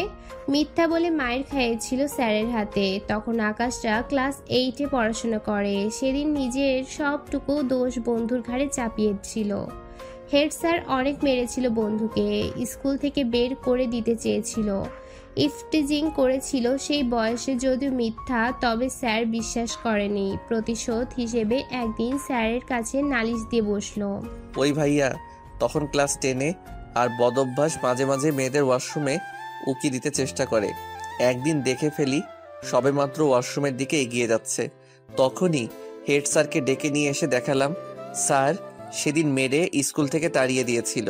মিথ্যা বলে মায়ের খাইয়েছিল স্যারের হাতে। তখন আকাশরা ক্লাস 8-এ পড়াশোনা করে। সেদিন নিজের সবটুকু দোষ বন্ধুর ঘাড়ে চাপিয়েছিল। হেড স্যার অনেক মেরেছিল বন্ধুকে, স্কুল থেকে বের করে দিতে চেয়েছিল, ইফটিজিং করেছিল। সেই বয়সে যদিও মিথ্যা, তবে স্যার বিশ্বাস করেনি। প্রতিশোধ হিসেবে একদিন স্যারের কাছে নালিশ দিয়ে বসলো। ওই ভাইয়া তখন ক্লাস 10-এ, আর বদঅভ্যাস মাঝে মাঝে মেয়েদের ওয়াশরুমে উকি দিতে চেষ্টা করে। একদিন দেখে ফেলি সবেমাত্র ওয়াশরুমের দিকে এগিয়ে যাচ্ছে, তখনই হেড স্যারকে ডেকে নিয়ে এসে দেখালাম স্যার সেদিন মেরে স্কুল থেকে তাড়িয়ে দিয়েছিল।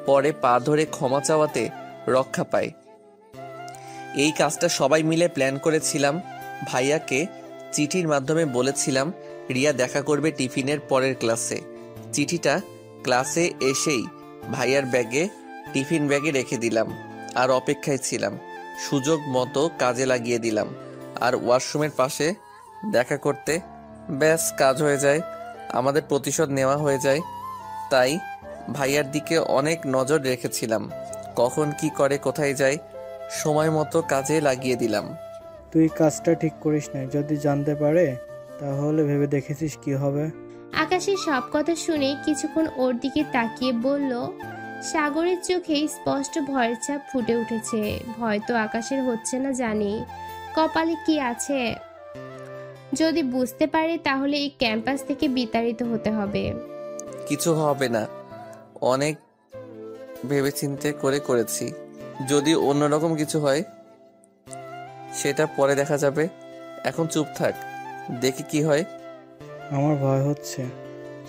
পরে পা ধরে ক্ষমা চাওয়াতে রক্ষা পায়। এই কাজটা সবাই মিলে প্ল্যান করেছিলাম। ভাইয়াকে চিঠির মাধ্যমে বলেছিলাম রিয়া দেখা করবে টিফিনের পরের ক্লাসে। চিঠিটা ক্লাসে এসেই ভাইয়ার ব্যাগে টিফিন ব্যাগে রেখে দিলাম আর অপেক্ষায় ছিলাম। সুযোগ মতো কাজে লাগিয়ে দিলাম। আর ওয়াশরুমের পাশে দেখা করতে। ব্যাস কাজ হয়ে যায়, আমাদের প্রতিশোধ নেওয়া হয়ে যায়। তাই ভাইয়ার দিকে অনেক নজর রেখেছিলাম, কখন কি করে কোথায় যায় সময় মতো কাজে লাগিয়ে দিলাম। তুই কাজটা ঠিক করিস না, যদি জানতে পারে তাহলে ভেবে দেখেছিস কি হবে? আকাশের সব কথা শুনে কিছুক্ষণ ওর দিকে তাকিয়ে বলল। সাগরের চোখে স্পষ্ট ভয়ের ছাপ ফুটে উঠেছে। ভয় তো আকাশের হচ্ছে না জানি, কপালে কি আছে। যদি বুঝতে পারে তাহলে এই ক্যাম্পাস থেকে বিতাড়িত হতে হবে। কিছু হবে না, অনেক ভেবেচিন্তে করেছি। যদি অন্যরকম কিছু হয় সেটা পরে দেখা যাবে, এখন চুপ থাক, দেখি কি হয়। আমার ভয় হচ্ছে।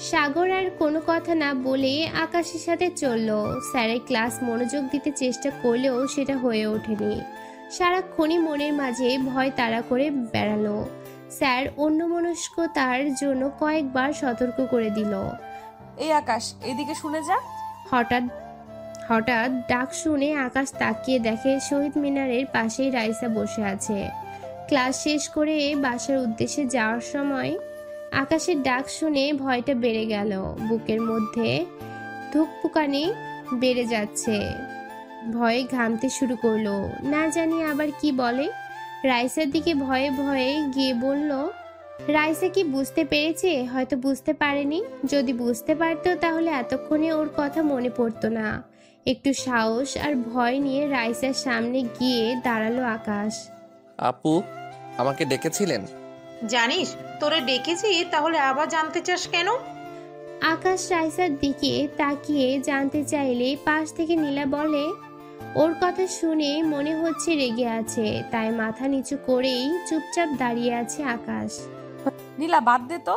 সাগর আর কোনো কথা না বলে আকাশের সাথে চলল। স্যারের ক্লাস মনোযোগ দিতে চেষ্টা করলেও সেটা হয়ে ওঠেনি। সারাক্ষণই মনের মাঝে ভয় তাড়া করে বেড়ালো। স্যার অন্যমনস্কতার জন্য কয়েকবার সতর্ক করে দিল। এই আকাশ, এদিকে শুনে যা। হঠাৎ ডাক শুনে আকাশ তাকিয়ে দেখে শহীদ মিনারের পাশেই রাইসা বসে আছে। ক্লাস শেষ করে বাসার উদ্দেশ্যে যাওয়ার সময় আকাশের ডাক শুনে ভয়টা বেড়ে গেল। বুকের মধ্যে ধুকপুকানি বেড়ে যাচ্ছে, ভয়ে ঘামতে শুরু করলো। না জানি আবার কি বলে। রাইসার দিকে ভয়ে ভয়ে গিয়ে বলল, রাইসা কি বুঝতে পেরেছে? হয়তো বুঝতে পারেনি। যদি বুঝতে পারতো তাহলে এতক্ষণে ওর কথা মনে পড়তো না। একটু সাহস আর ভয় নিয়ে রাইসার সামনে গিয়ে দাঁড়ালো আকাশ। আপু আমাকে ডেকেছিলেন? জানিস তোরে ডেকেছি, তাহলে আবার জানতে চাস কেন? আকাশ রাইসার দিকে তাকিয়ে জানতে চাইলে পাশ থেকে নীলা বলে, ওর কথা শুনে মনে হচ্ছে রেগে আছে, তাই মাথা নিচু করেই চুপচাপ দাঁড়িয়ে আছে আকাশ। নীলা বাদ দে তো,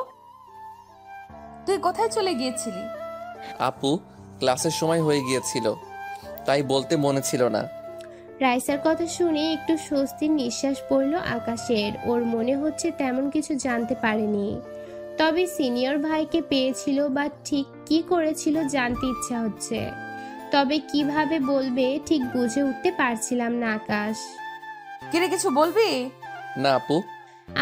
তুই কোথায় চলে গিয়েছিলি? আপু ক্লাসের সময় হয়ে গিয়েছিল, তাই বলতে মনে ছিল না। রাইসার কথা শুনে একটু স্বস্তির নিঃশ্বাস পড়ল আকাশের। ওর মনে হচ্ছে তেমন কিছু জানতে পারেনি, তবে সিনিয়র ভাইকে পেয়েছিল বা ঠিক কি করেছিল জানতে ইচ্ছা হচ্ছে। তবে কিভাবে বলবে ঠিক বুঝে উঠতে পারছিলাম না আকাশ। কিরে কিছু বলবি? না আপু।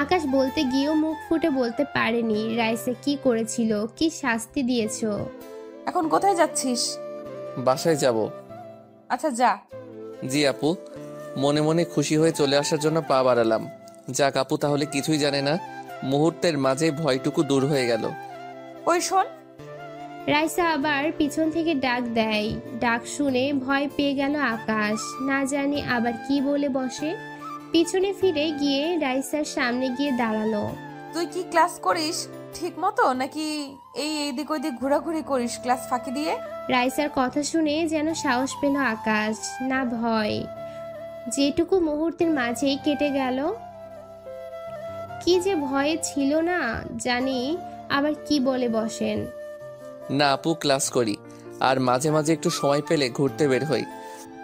আকাশ বলতে গিয়েও মুখ ফুটে বলতে পারেনি রাইসা কি করেছিল, কি শাস্তি দিয়েছো। এখন কোথায় যাচ্ছিস? বাসায় যাব। আচ্ছা যা। জি আপু। মনে মনে খুশি হয়ে চলে আসার জন্য পা বাড়ালাম। যাক আপু তাহলে কিছুই জানে না। মুহূর্তের মাঝে ভয়টুকু দূর হয়ে গেল। ওই শোন। রাইসা আবার পিছন থেকে ডাক দেয়। ডাক শুনে ভয় পেয়ে গেল আকাশ, না জানি আবার কি বলে বসে। পিছনে ফিরে গিয়ে রাইসার সামনে গিয়ে দাঁড়ালো। তুই কি ক্লাস করিস ঠিক মতো, নাকি এইদিক ওইদিক ঘোরাঘুরি করিস ক্লাস ফাঁকি দিয়ে? রাইসার কথা শুনে যেন সাহস পেল আকাশ, না ভয়। যেটুকু মুহূর্তের মাঝেই কেটে গেল। কি যে ভয়ে ছিল না জানি আবার কি বলে বসেন। না আপু ক্লাস করি, আর মাঝে মাঝে একটু সময় পেলে ঘুরতে বের হই।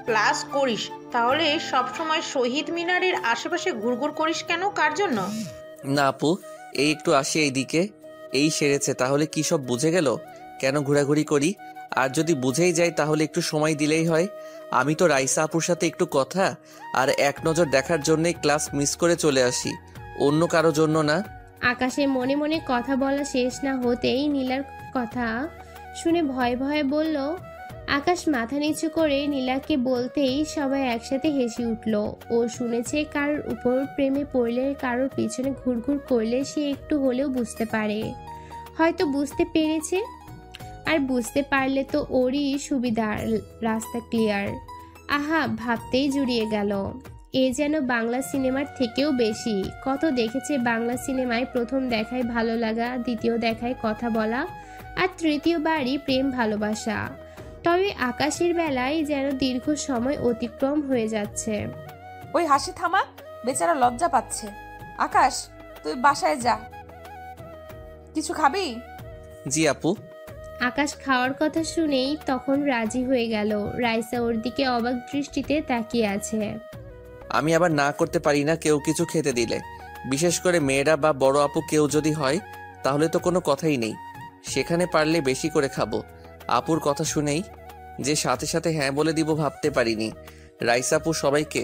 ক্লাস করিস, তাহলে সব সময় শহীদ মিনারের আশেপাশে ঘুরঘুর করিস কেন? কার জন্য? না আপু, এই একটু আসি এইদিকে, এই সেরেছে। তাহলে কি সব বুঝে গেল কেন ঘোরাঘুরি করি? আর যদি বুঝেই যায় তাহলে একটু সময় দিলেই হয়। আমি তো রাইসা আপুর সাথে একটু কথা আর এক নজর দেখার জন্যই ক্লাস মিস করে চলে আসি, অন্য কারো জন্য না। আকাশে মনে মনে কথা বলা শেষ না হতেই নীলার কথা শুনে ভয়ে ভয়ে বলল। আকাশ মাথা নিচু করে নীলাকে বলতেই সবাই একসাথে হেসে উঠল। ও শুনেছে কারোর উপর প্রেমে পড়লে, কারোর পিছনে ঘুরঘুর করলে সে একটু হলেও বুঝতে পারে। হয়তো বুঝতে পেরেছে, আর বুঝতে পারলে তো ওরই সুবিধার, রাস্তা ক্লিয়ার। আহা, ভাবতেই জুড়িয়ে গেল। এ যেন বাংলা সিনেমার থেকেও বেশি। কত দেখেছে বাংলা সিনেমায়, প্রথম দেখায় ভালো লাগা, দ্বিতীয় দেখায় কথা বলা, আর তৃতীয়বারই প্রেম ভালোবাসা। তবে আকাশের বেলায় যেন দীর্ঘ সময় অতিক্রম হয়ে যাচ্ছে। ওই হাসি থামা, বেচারা লজ্জা পাচ্ছে। আকাশ তুই বাসায় যা। কিছু খাবি? জি আপু। আকাশ খাওয়ার কথা শুনেই তখন রাজি হয়ে গেল। রাইসা ওর দিকে অবাক দৃষ্টিতে তাকিয়ে আছে। আমি আবার না করতে পারি না কেউ কিছু খেতে দিলে, বিশেষ করে মেয়েরা বা বড় আপু কেউ যদি হয়, তাহলে তো কোনো কথাই নেই। সেখানে পারলে বেশি করে খাবো। আপুর কথা শুনেই যে সাথে সাথে হ্যাঁ বলে দিব ভাবতে পারিনি। রাইসা আপু সবাইকে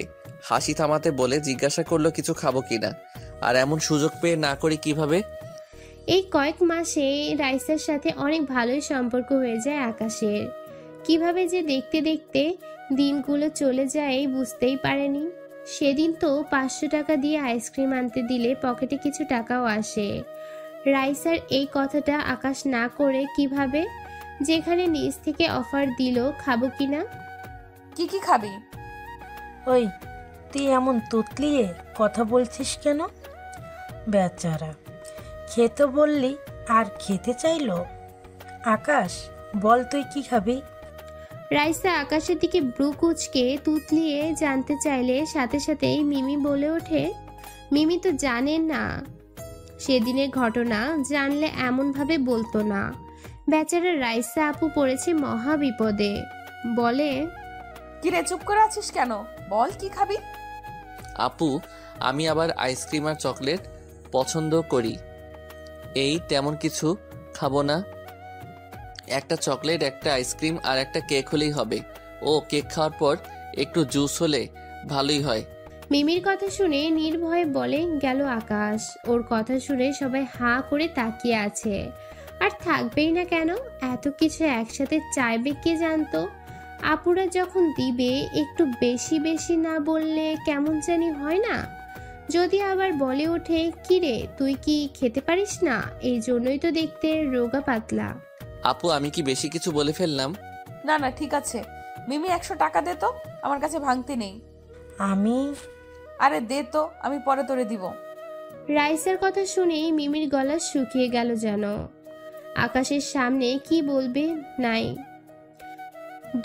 হাসি থামাতে বলে জিজ্ঞাসা করলো কিছু খাবো কিনা। আর এমন সুযোগ পেয়ে না করি কিভাবে? এই কয়েক মাসে রাইসার সাথে অনেক ভালোই সম্পর্ক হয়ে যায় আকাশের। কিভাবে যে দেখতে দেখতে দিনগুলো চলে যায় বুঝতেই পারেনি। সেদিন তো 500 টাকা দিয়ে আইসক্রিম আনতে দিলে পকেটে কিছু টাকাও আসে। রাইসার এই কথাটা আকাশ না করে কিভাবে, যেখানে নিজ থেকে অফার দিল খাবো কিনা। কি কি খাবি? ওই তুই এমন তুতলিয়ে কথা বলছিস কেন? বেচারা খেতে বললি আর খেতে চাইলো। আকাশ বল তুই কি খাবি? রাইসা আকাশের দিকে ব্রু কুচকে তুতলিয়ে জানতে চাইলে সাথে সাথেই মিমি বলে ওঠে, মিমি তো জানে না সেদিনের ঘটনা, জানলে এমনভাবে বলতো না। বেচারা রাইসা আপু পড়েছে মহা বিপদে। বলে, কিরে চুপ করে আছিস কেন? বল কি খাবি? আপু, আমি আবার আইসক্রিম আর চকলেট পছন্দ করি। এই তেমন কিছু খাবো না। একটা চকলেট, একটা আইসক্রিম আর একটা কেক হলেই হবে। ও কেক খাওয়ার পর একটু জুস হলে ভালোই হয়। মিমির কথা শুনে নির্ভয়ে বলে গেল আকাশ। ওর কথা শুনে সবাই হাঁ করে তাকিয়ে আছে। আর থাকবেই না কেন, এত কিছু একসাথে চাইবে কে জানতো। আপুরা যখন দিবে একটু বেশি বেশি না বললে কেমন জানি হয় না। যদি আবার বলে ওঠে, কিরে তুই কি খেতে পারিস না, এই জন্যই তো দেখতে রোগা পাতলা। আপু, আমি কি বেশি কিছু বলে ফেললাম? না না ঠিক আছে। মিমি 100 টাকা দে তো, আমার কাছে ভাঙতি নেই। আরে দে তো, আমি পরে তোরে দিব। রাইসার কথা শুনে মিমির গলা শুকিয়ে গেল যেন। আকাশের সামনে কি বলবে নাই,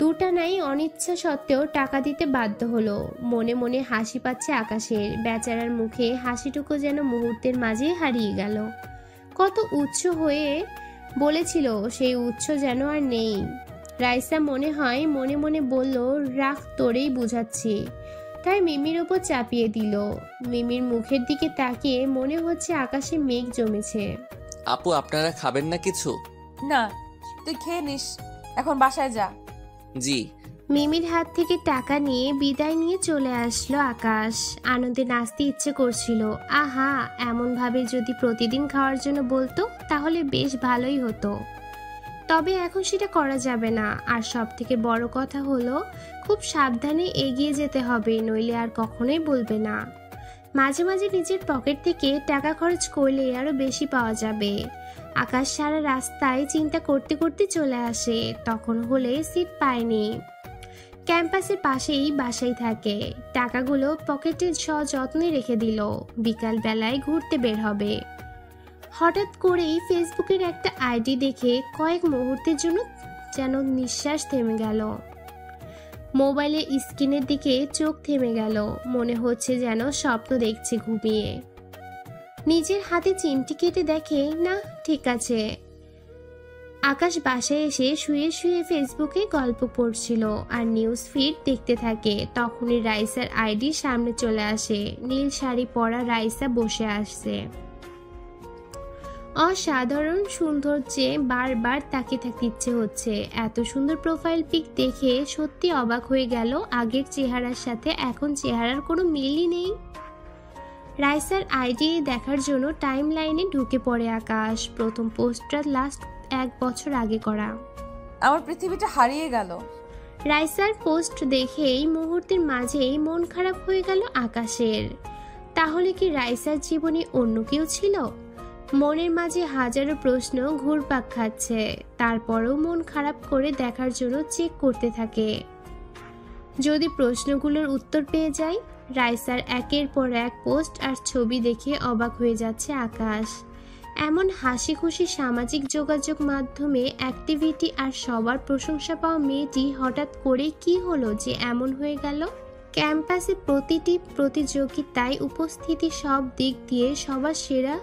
দুটা নাই অনিচ্ছা সত্ত্বেও টাকা দিতে বাধ্য হলো। মনে মনে হাসি পাচ্ছে আকাশের। বেচারার মুখে হাসিটুকু যেন মুহূর্তের মাঝে হারিয়ে গেল। কত উচ্চ হয়ে বলেছিল, সেই উচ্চ যেন আর নেই। রাইসা মনে হয় মনে মনে বলল, রাখ তোরেই বুঝাচ্ছি। তাই মিমির ওপর চাপিয়ে দিল। মিমির মুখের দিকে তাকিয়ে মনে হচ্ছে আকাশে মেঘ জমেছে। আপু, আপনারা খাবেন না কিছু? না, তুই খেয়ে নিস, এখন বাসায় যা। জি। মিমির হাত থেকে টাকা নিয়ে বিদায় নিয়ে চলে আসলো আকাশ। আনন্দে নাচতে ইচ্ছে করছিল। আহা, এমন ভাবে যদি প্রতিদিন খাওয়ার জন্য বলতো তাহলে বেশ ভালোই হতো। তবে এখন সেটা করা যাবে না। আর সব থেকে বড় কথা হলো, খুব সাবধানে এগিয়ে যেতে হবে, নইলে আর কখনোই বলবে না। মাঝে মাঝে নিজের পকেট থেকে টাকা খরচ করলে আরো বেশি পাওয়া যাবে। আকাশ সারা রাস্তায় চিন্তা করতে করতে চলে আসে। তখন হলে সিট পায়নি। ক্যাম্পাসের পাশেই বাসায় থাকে। টাকাগুলো পকেটে সযত্নে রেখে দিল। বিকাল বেলায় ঘুরতে বের হবে। হঠাৎ করেই ফেসবুকের একটা আইডি দেখে কয়েক মুহূর্তের জন্য যেন নিঃশ্বাস থেমে গেল। মোবাইলের স্ক্রিনের দিকে চোখ থেমে গেল। মনে হচ্ছে যেন স্বপ্ন দেখছে ঘুমিয়ে। নিজের হাতে চিমটি কেটে দেখে, না ঠিক আছে। আকাশ বাসায় এসে শুয়ে শুয়ে ফেসবুকে গল্প পড়ছিল আর নিউজ ফিড দেখতে থাকে। তখনই রাইসার আইডি সামনে চলে আসে। নীল শাড়ি পরা রাইসা বসে আসছে। অসাধারণ সৌন্দর্যে বারবার তাকিয়ে থাকতে ইচ্ছে হচ্ছে। এত সুন্দর প্রোফাইল পিক দেখে সত্যি অবাক হয়ে গেল। আগের চেহারার সাথে এখন চেহারার কোনো মিলই নেই। রাইসার আইডি দেখার জন্য টাইম লাইনে ঢুকে পড়ে আকাশ। প্রথম পোস্টটা লাস্ট 1 বছর আগে করা। আমার পৃথিবীটা হারিয়ে গেল। রাইসার পোস্ট দেখেই মুহূর্তের মাঝেই মন খারাপ হয়ে গেল আকাশের। তাহলে কি রাইসার জীবনে অন্য কেউ ছিল? মনের মাঝে হাজারো প্রশ্ন ঘুরপাক খাচ্ছে। তারপরও মন খারাপ করে দেখার জন্য চেক করতে থাকে। যদি প্রশ্নগুলোর উত্তর পেয়ে যায়। রাইসার একের পর এক পোস্ট আর ছবি দেখে অবাক হয়ে যাচ্ছে আকাশ। এমন হাসি খুশি সামাজিক যোগাযোগ মাধ্যমে অ্যাক্টিভিটি আর সবার প্রশংসা পাওয়া মেয়েটি হঠাৎ করে কি হলো যে এমন হয়ে গেল? ক্যাম্পাসে প্রতিটি প্রতিযোগিতায় উপস্থিতি সব দিক দিয়ে সবার সেরা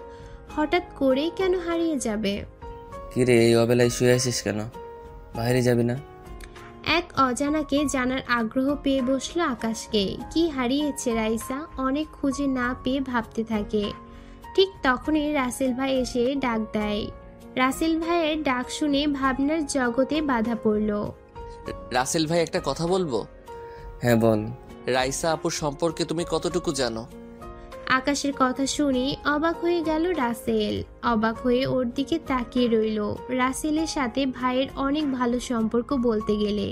হঠাৎ করেই কেন হারিয়ে যাবে? কিরে, এই অবেলায় শুয়ে আছিস কেন? বাইরে যাবি না? এক অজানাকে জানার আগ্রহ পেয়ে বসলো আকাশকে। কি হারিয়েছে রাইসা? অনেক খুঁজে না পেয়ে ভাবতে থাকে। ঠিক তখনই রাসেল ভাই এসে ডাক দেয়। রাসেল ভাইয়ের ডাক শুনে ভাবনার জগতে বাধা পড়ল। রাসেল ভাই, একটা কথা বলবো? হ্যাঁ বল। রাইসা আপুর সম্পর্কে তুমি কতটুকু জানো? আকাশের কথা শুনে অবাক হয়ে গেল রাসেল। অবাক হয়ে ওর দিকে তাকিয়ে রইল। রাসেলের সাথে ভাইয়ের অনেক ভালো সম্পর্ক, বলতে গেলে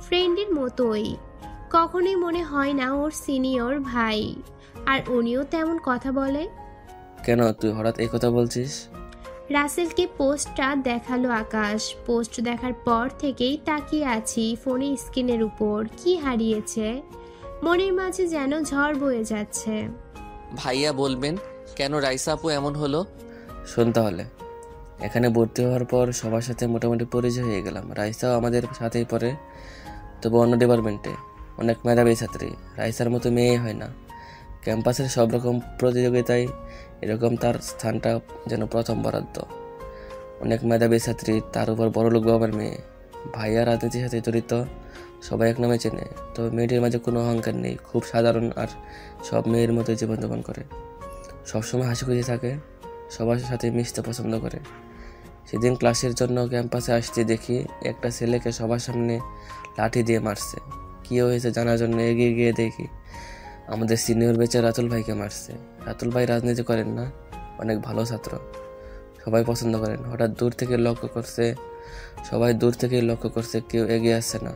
ফ্রেন্ডের মতোই। কখনোই মনে হয় না ওর সিনিয়র ভাই, আর উনিও তেমন কথা বলে। কেন তুই হঠাৎ এই কথা বলছিস? রাসেলকে পোস্টটা দেখালো আকাশ। পোস্ট দেখার পর থেকেই তাকিয়ে আছি ফোনের স্ক্রিনের উপর। কি হারিয়েছে? মনের মাঝে যেন ঝড় বয়ে যাচ্ছে। ভাইয়া বলবেন কেন রাইসা আপু এমন হলো? শোন তাহলে, এখানে ভর্তি হওয়ার পর সবার সাথে মোটামুটি পরিচয় হয়ে গেলাম। রাইসাও আমাদের সাথেই পড়ে, তবে অন্য ডিপার্টমেন্টে। অনেক মেধাবী ছাত্রী, রাইসার মতো মেয়ে হয় না। ক্যাম্পাসের সব রকম প্রতিযোগিতায় এরকম তার স্থানটা যেন প্রথম বরাদ্দ। অনেক মেধাবী ছাত্রী, তার উপর বড়লোক বাবার মেয়ে। ভাইয়া রাজনীতির সাথে জড়িত, সবাই এক নামে চেনে। তবে মেয়েটির মাঝে কোনো অহংকার নেই, খুব সাধারণ আর সব মেয়ের মতো জীবনযাপন করে। সবসময় হাসি খুশি থাকে, সবার সাথে মিশতে পছন্দ করে। সেদিন ক্লাসের জন্য ক্যাম্পাসে আসতে দেখি একটা ছেলেকে সবার সামনে লাঠি দিয়ে মারছে। কী হয়েছে জানার জন্য এগিয়ে গিয়ে দেখি আমাদের সিনিয়র বেচে রাতুল ভাইকে মারছে। রাতুল ভাই রাজনীতি করেন না, অনেক ভালো ছাত্র, সবাই পছন্দ করেন। হঠাৎ সবাই দূর থেকেই লক্ষ্য করছে কেউ এগিয়ে আসছে না।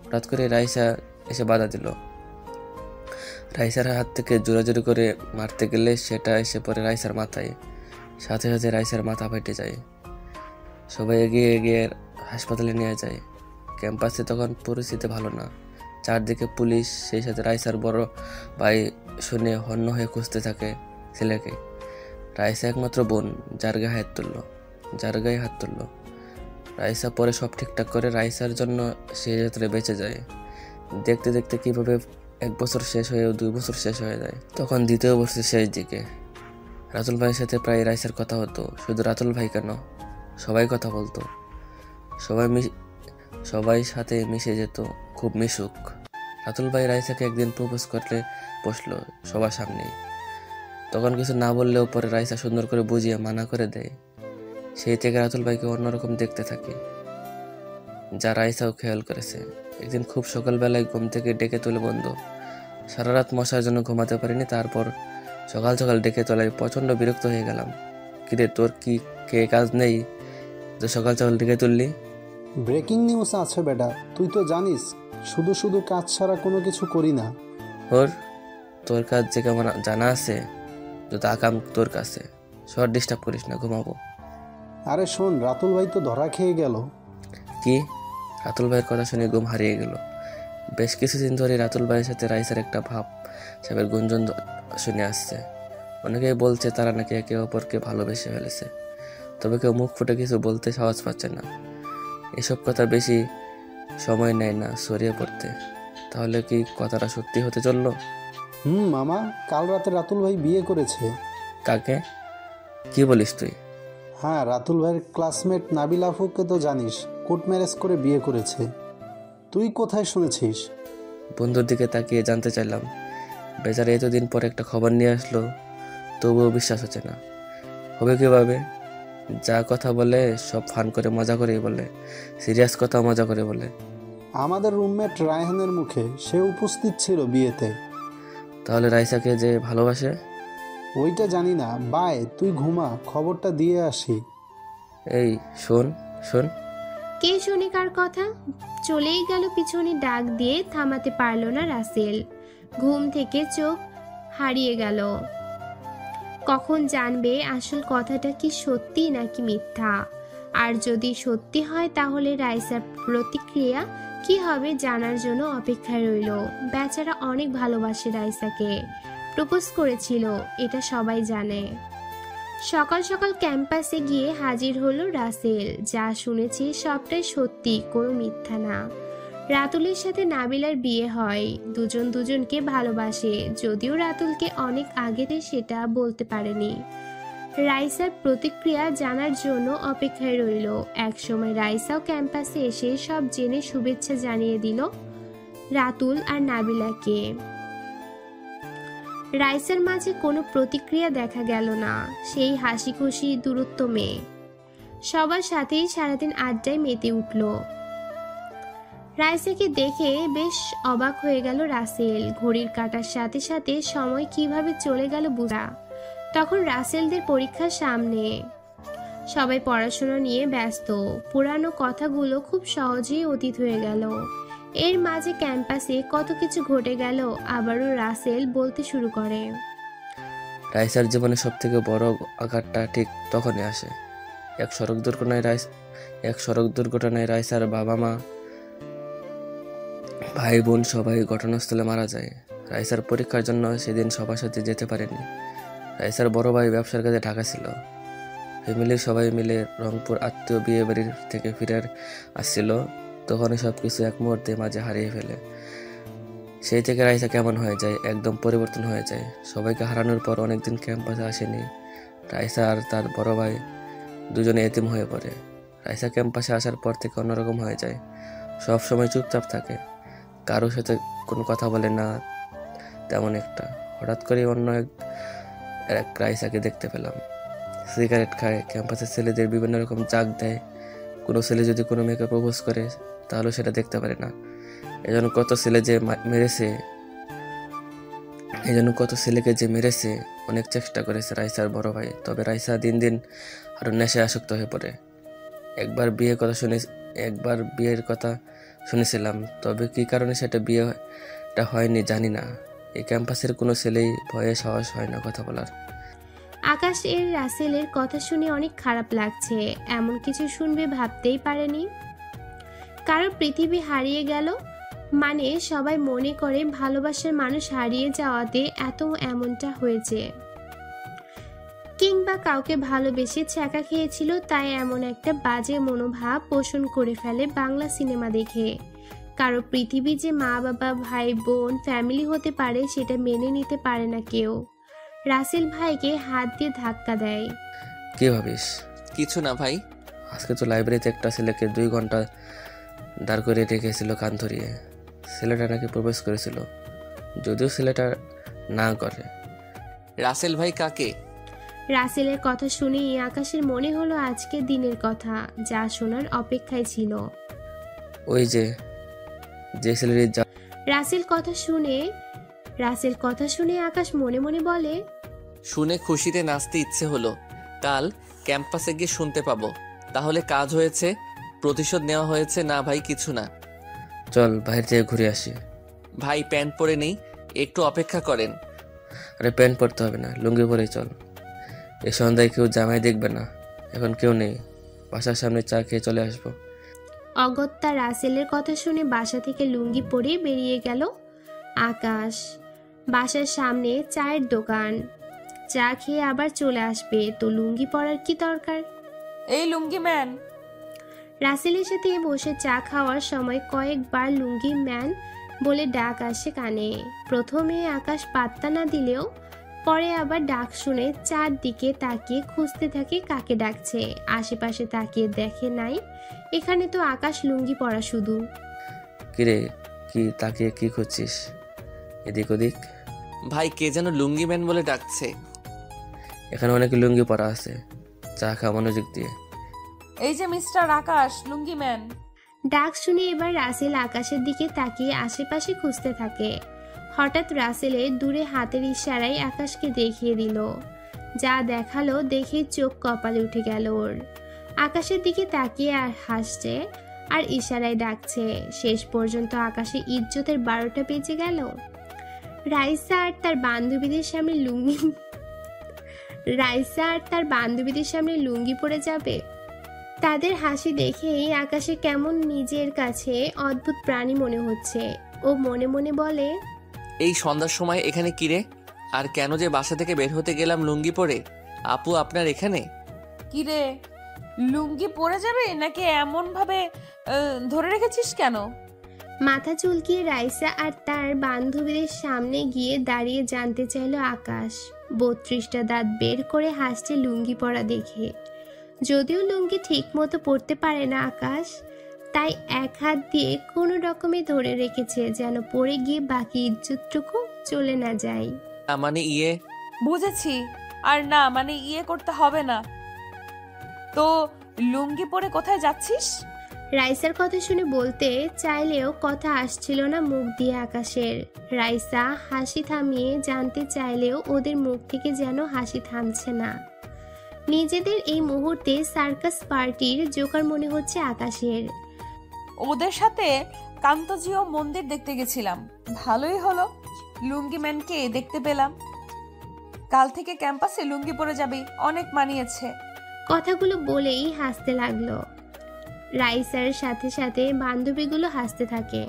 হঠাৎ করে রাইসা এসে বাধা দিল। রাইসার হাত থেকে জোরাজোরি করে মারতে গেলে সেটা এসে পড়ে রাইসার মাথায়। সাথে সাথে রাইসার মাথা ফেটে যায়। সবাই এগিয়ে এগিয়ে হাসপাতালে নিয়ে যায়। ক্যাম্পাসে তখন পরিস্থিতি ভালো না, চারদিকে পুলিশ, সেই সাথে রাইসার বড় ভাই শুনে হন্য হয়ে খুঁজতে থাকে ছেলেকে। রাইসা একমাত্র বোন, যার গায়ে হাত তুললো। রাইসা পরে সব ঠিকঠাক করে রাইসার জন্য সে যাত্রা বেঁচে যায়। দেখতে দেখতে কীভাবে 1 বছর শেষ হয়ে 2 বছর শেষ হয়ে যায়। তখন 2য় বছরের শেষ দিকে রাতুল ভাইয়ের সাথে প্রায় রাইসার কথা হতো। শুধু রাতুল ভাই কেন, সবাই কথা বলতো, সবাই সাথে মিশে যেত, খুব মিশুক। রাতুল ভাই রাইসাকে একদিন প্রপোজ করতে বসলো সবার সামনেই। তখন কিছু না বললেও পরে রাইসা সুন্দর করে বুঝিয়ে মানা করে দেয়। সেই থেকে রাতুল ভাইকে অন্যরকম দেখতে থাকে, যা রাইসাও খেয়াল করেছে। একদিন খুব সকালবেলায় ঘুম থেকে ডেকে তুলে বন্ধু। সারা রাত মশার জন্য ঘুমাতে পারিনি, তারপর সকাল সকাল ডেকে তোলায় প্রচণ্ড বিরক্ত হয়ে গেলাম। কিরে, তোর কি কাজ নেই তো সকাল সকাল ডেকে তুললি? ব্রেকিং নিউজ আছে বেটা, তুই তো জানিস শুধু শুধু কাজ ছাড়া কোনো কিছু করি না। তোর কাজ যে কেমন জানা আছে, যত আকাম তোর কাছে। শর্ট ডিস্টার্ব করিস না, ঘুমাবো। আরে শোন, রাতুল ভাই তো ধরা খেয়ে গেল। কি? রাতুল ভাইয়ের কথা শুনে ঘুম হারিয়ে গেল। বেশ কিছুদিন ধরে রাতুল ভাইয়ের সাথে রাইসার একটা ভাব সাহেবের গুঞ্জন শুনে আসছে। অনেকেই বলছে তারা নাকি একে অপরকে ভালোবেসে ফেলেছে, তবে কেউ মুখ ফুটে কিছু বলতে সাহস পাচ্ছে না। এসব কথা বেশি সময় নেয় না ছড়িয়ে পড়তে। তাহলে কি কথাটা সত্যি হতে চললো? মামা, কাল রাতে রাতুল ভাই বিয়ে করেছে। কাকে? কি বলিস তুই? হ্যাঁ, রাতুল ভাইয়ের ক্লাসমেট নাবিল আফুকে তো জানিস, কোর্ট ম্যারেজ করে বিয়ে করেছে। তুই কোথায় শুনেছিস? বন্ধুর দিকে তাকিয়ে জানতে চাইলাম। বেচারা এতদিন পর একটা খবর নিয়ে আসলো, তবুও বিশ্বাস হচ্ছে না। হবে কীভাবে? যা কথা বলে সব ফান করে মজা করেই বলে, সিরিয়াস কথা মজা করে বলে। আমাদের রুমমেট রায়হানের মুখে সে উপস্থিত ছিল বিয়েতে। তাহলে রাইসাকে যে ভালোবাসে? ওইটা জানি না। বাই, তুই ঘুমা, খবরটা দিয়ে আসি। এই শোন। কে শুনে কার কথা? চলেই গেল পিছনে ডাক দিয়ে, থামাতে পারল না রাসেল। ঘুম থেকে চোখ হারিয়ে গেল। কখন জানবে আসল কথাটা কি সত্যি নাকি মিথ্যা? আর যদি সত্যি হয় তাহলে রাইসার প্রতিক্রিয়া কি হবে জানার জন্য অপেক্ষায় রইল। বেচারা অনেক ভালোবাসে রাইসাকে, প্রপোজ করেছিল, এটা সবাই জানে। সকাল সকাল ক্যাম্পাসে গিয়ে হাজির হলো রাসেল। যা শুনেছি সবটাই সত্যি, কোনো মিথ্যা না। রাতুলের সাথে নাবিলার বিয়ে হয়। দুজন দুজনকে ভালোবাসে, যদিও রাতুলকে অনেক আগে সেটা বলতে পারেনি। রাইসার প্রতিক্রিয়া জানার জন্য অপেক্ষায় রইল। একসময় রাইসাও ক্যাম্পাসে এসে সব জেনে শুভেচ্ছা জানিয়ে দিল রাতুল আর নাবিলাকে। রাইসার মাঝে কোনো প্রতিক্রিয়া দেখা গেল না, সেই হাসি খুশি দূরত্ব মেয়ে। সবার সাথেই সারাদিন আড্ডায় মেতে উঠল। রাইসাকে দেখে বেশ অবাক হয়ে গেল রাসেল। ঘড়ির কাঁটার সাথে সাথে সময় কিভাবে চলে গেল বুঝা। তখন রাসেলদের পরীক্ষার সামনে, সবাই পড়াশোনা নিয়ে ব্যস্ত। পুরানো কথাগুলো খুব সহজেই অতীত হয়ে গেল। এর মাঝে ক্যাম্পাসে কত কিছু ঘটে গেল। আবারও রাসেল বলতে শুরু করে, রাইসার জীবনে সব থেকে বড় আঘাতটা ঠিক তখনই আসে। এক সড়ক দুর্ঘটনায় রাইসার বাবা মা, ভাই বোন সবাই ঘটনাস্থলে মারা যায়। রাইসার পরীক্ষার জন্য সেদিন সবার সাথে যেতে পারেনি। রাইসার বড় ভাই ব্যবসার কাজে ঢাকা ছিল। ফ্যামিলির সবাই মিলে রংপুর আত্মীয় বিয়ে বাড়ির থেকে ফিরে আসছিল। তখনই সব কিছু এক মুহূর্তে মাঝে হারিয়ে ফেলে। সেই থেকে রাইসা কেমন হয়ে যায়, একদম পরিবর্তন হয়ে যায়। সবাইকে হারানোর পর অনেকদিন ক্যাম্পাসে আসেনি। রাইসা আর তার বড় ভাই দুজনে এতিম হয়ে পড়ে। রাইসা ক্যাম্পাসে আসার পর থেকে অন্যরকম হয়ে যায়। সব সময় চুপচাপ থাকে, কারোর সাথে কোনো কথা বলে না তেমন একটা। হঠাৎ করে অন্য এক রাইসাকে দেখতে পেলাম। সিগারেট খায়, ক্যাম্পাসের ছেলেদের বিভিন্ন রকম জাগ দেয়। কোনো ছেলে যদি কোনো মেয়েকে প্রপোজ করে তাহলে সেটা দেখতে পারে না। এজন্য কত ছেলেকে যে মেরেছে অনেক চেষ্টা করেছে রাইসার বড় ভাই। তবে রাইসা দিন দিন আরো নেশায় আসক্ত হয়ে পড়ে। একবার বিয়ের কথা শুনেছিলাম, তবে কি কারণে সেটা বিয়েটা হয়নি জানি না। এই ক্যাম্পাসের কোনো ছেলেই ভয়ে সাহস হয় না কথা বলার। আকাশ এর রাসেলের কথা শুনে অনেক খারাপ লাগছে। এমন কিছু শুনবে ভাবতেই পারেনি। কারণ পৃথিবী হারিয়ে গেল মানে সবাই মনে করে ভালোবাসার মানুষ হারিয়ে যাওয়াতে এমনটা হয়েছে, কিংবা কাউকে ভালোবেসে ছ্যাঁকা খেয়েছিল তাই এমন একটা বাজে মনোভাব পোষণ করে ফেলে বাংলা সিনেমা দেখে। কারো পৃথিবী যে মা বাবা ভাই বোন ফ্যামিলি হতে পারে সেটা মেনে নিতে পারে না কেউ। রাসেল ভাইকে হাত দিয়ে ধাক্কা দেয়। কি ভাবিস? কিছু না ভাই। আজকে তো লাইব্রেরিতে একটা ছেলেকে 2 ঘন্টা দাঁড় করে রেখেছিল কান ধরিয়ে। ছেলেটা নাকি প্রপোজ করেছিল, যদিও ছেলেটা না করে। রাসেল ভাই কাকে? রাসেলের কথা শুনেই আকাশের মনে হলো আজকের দিনের কথা, যা শোনার অপেক্ষায় ছিল। ওই যে ছেলের রাসেল কথা শুনে আকাশ মনে মনে বলে, শুনে খুশিতে নাচতে ইচ্ছে হলো। কাল ক্যাম্পাসে গিয়ে শুনতে পাবো। তাহলে কাজ হয়েছে, প্রতিশোধ নেওয়া হয়েছে। না ভাই কিছু না, চল বাইরে থেকে ঘুরে আসি। ভাই প্যান্ট পরে নেই, একটু অপেক্ষা করেন। আরে প্যান্ট পরতে হবে না, লুঙ্গি পরেই চল। এ সন্ধ্যায় কেউ জামাই দেখবে না, এখন কেউ নেই। বাসার সামনে চা খেয়ে চলে আসবো। অগত্যা রাসেলের কথা শুনে বাসা থেকে লুঙ্গি পরে বেরিয়ে গেল আকাশ। বাসার সামনে চায়ের দোকান, চা খেয়ে আবার চলে আসবে, তো লুঙ্গি পরার কি দরকার? এই লুঙ্গি ম্যান। রাসেলের সাথে বসে চা খাওয়ার সময় কয়েকবার লুঙ্গি ম্যান বলে ডাক আসে কানে। প্রথমে আকাশ পাত্তা না দিলেও পরে আবার ডাক শুনে চারদিকে তাকিয়ে খুঁজতে থাকে কাকে ডাকছে। আশেপাশে তাকিয়ে দেখে নাই, এখানে তো আকাশ লুঙ্গি পরা শুধু। কিরে, কি তাকিয়ে কি খুঁজছিস এদিক ওদিক? ভাই কে যেন লুঙ্গি ম্যান বলে ডাকছে। এখানে অনেক লুঙ্গি পরা আছে, চা খা মনোযোগ দিয়ে। এই যে মিস্টার আকাশ, লুঙ্গি ম্যান। ডাক শুনে এবার রাসেল আকাশের দিকে তাকিয়ে আশেপাশে খুঁজতে থাকে। হঠাৎ রাসেলের দূরে হাতের ইশারায় আকাশকে দেখিয়ে দিল। যা দেখালো দেখে চোখ কপালে উঠে গেল ওর। আকাশের দিকে তাকিয়ে আর হাসছে আর ইশারায় ডাকছে। শেষ পর্যন্ত আকাশে ইজ্জতের 12টা বেজে গেল। রাইসা আর তার বান্ধবীদের সামনে লুঙ্গি পরে যাবে। তাদের হাসি দেখেই আকাশে কেমন নিজের কাছে অদ্ভুত প্রাণী মনে হচ্ছে। ও মনে মনে বলে, এই সন্ধ্যার সময় এখানে কিরে? আর কেন যে বাসা থেকে বের হতে গেলাম লুঙ্গি পরে? আপু আপনার এখানে? কিরে, লুঙ্গি পরে যাবে নাকি এমন ভাবে ধরে রেখেছিস কেন? মাথা চুলকিয়ে রাইসা আর তার বান্ধবীদের সামনে গিয়ে দাঁড়িয়ে জানতে চাইল আকাশ। 32টা দাঁত বের করে হাসছে লুঙ্গি পরা দেখে। যদিও লুঙ্গি ঠিক মতো পরতে পারে না আকাশ, তাই এক হাত দিয়ে কোনো রকমে ধরে রেখেছে যেন পড়ে গিয়ে বাকি ইজ্জতটুকু চলে না যায়। মানে বুঝেছি। আর না মানে করতে হবে না। তো লুঙ্গি পরে কোথায় যাচ্ছিস? রাইসার কথা শুনে বলতে চাইলেও কথা আসছিল না মুখ দিয়ে আকাশের। রাইসা হাসি থামিয়ে জানতে চাইলেও ওদের মুখ থেকে যেন হাসি থামছে না। নিজেদের এই মুহূর্তে সার্কাস পার্টির জোকার মনে হচ্ছে আকাশের। ওদের সাথে কান্তজিও মন্দির দেখতে গেছিলাম, ভালোই হলো লুঙ্গি ম্যানকে দেখতে পেলাম। কাল থেকে ক্যাম্পাসে লুঙ্গি পরে যাবি, অনেক মানিয়েছে। কথাগুলো বলেই হাসতে লাগলো। রাইসার সাথে সাথে বান্ধবীগুলো হাসতে থাকে।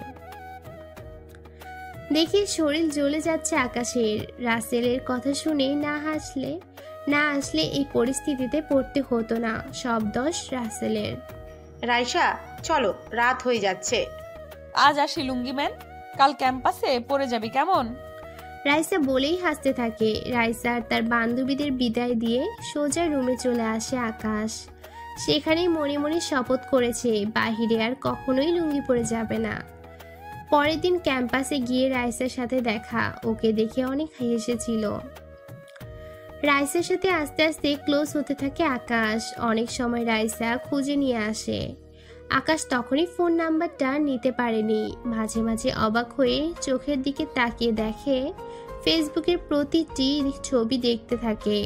দেখে শরীর জ্বলে যাচ্ছে আকাশের। রাসেলের কথা শুনে না আসলে এই পরিস্থিতিতে পড়তে হতো না। সব দোষ রাসেলের। রাইসা চলো, রাত হয়ে যাচ্ছে। আজ আসি লুঙ্গি ম্যান, কাল ক্যাম্পাসে পরে যাবি কেমন? রাইসা বলেই হাসতে থাকে। রাইসা আর তার বান্ধবীদের বিদায় দিয়ে সোজা রুমে চলে আসে আকাশ। সেখানেই মনে মনে শপথ করেছে বাহিরে আর কখনোই লুঙ্গি পরে যাবে না। পরের দিন ক্যাম্পাসে গিয়ে রাইসার সাথে দেখা। ওকে দেখে অনেক হেসেছিল। রাইসার সাথে আস্তে আস্তে ক্লোজ হতে থাকে আকাশ। অনেক সময় রাইসা খুঁজে নিয়ে আসে। আকাশ তখনই ফোন নাম্বারটা নিতে পারেনি। মাঝে মাঝে অবাক হয়ে চোখের দিকে তাকিয়ে দেখে ফেসবুকের প্রতিটি ছবি দেখতে থাকে।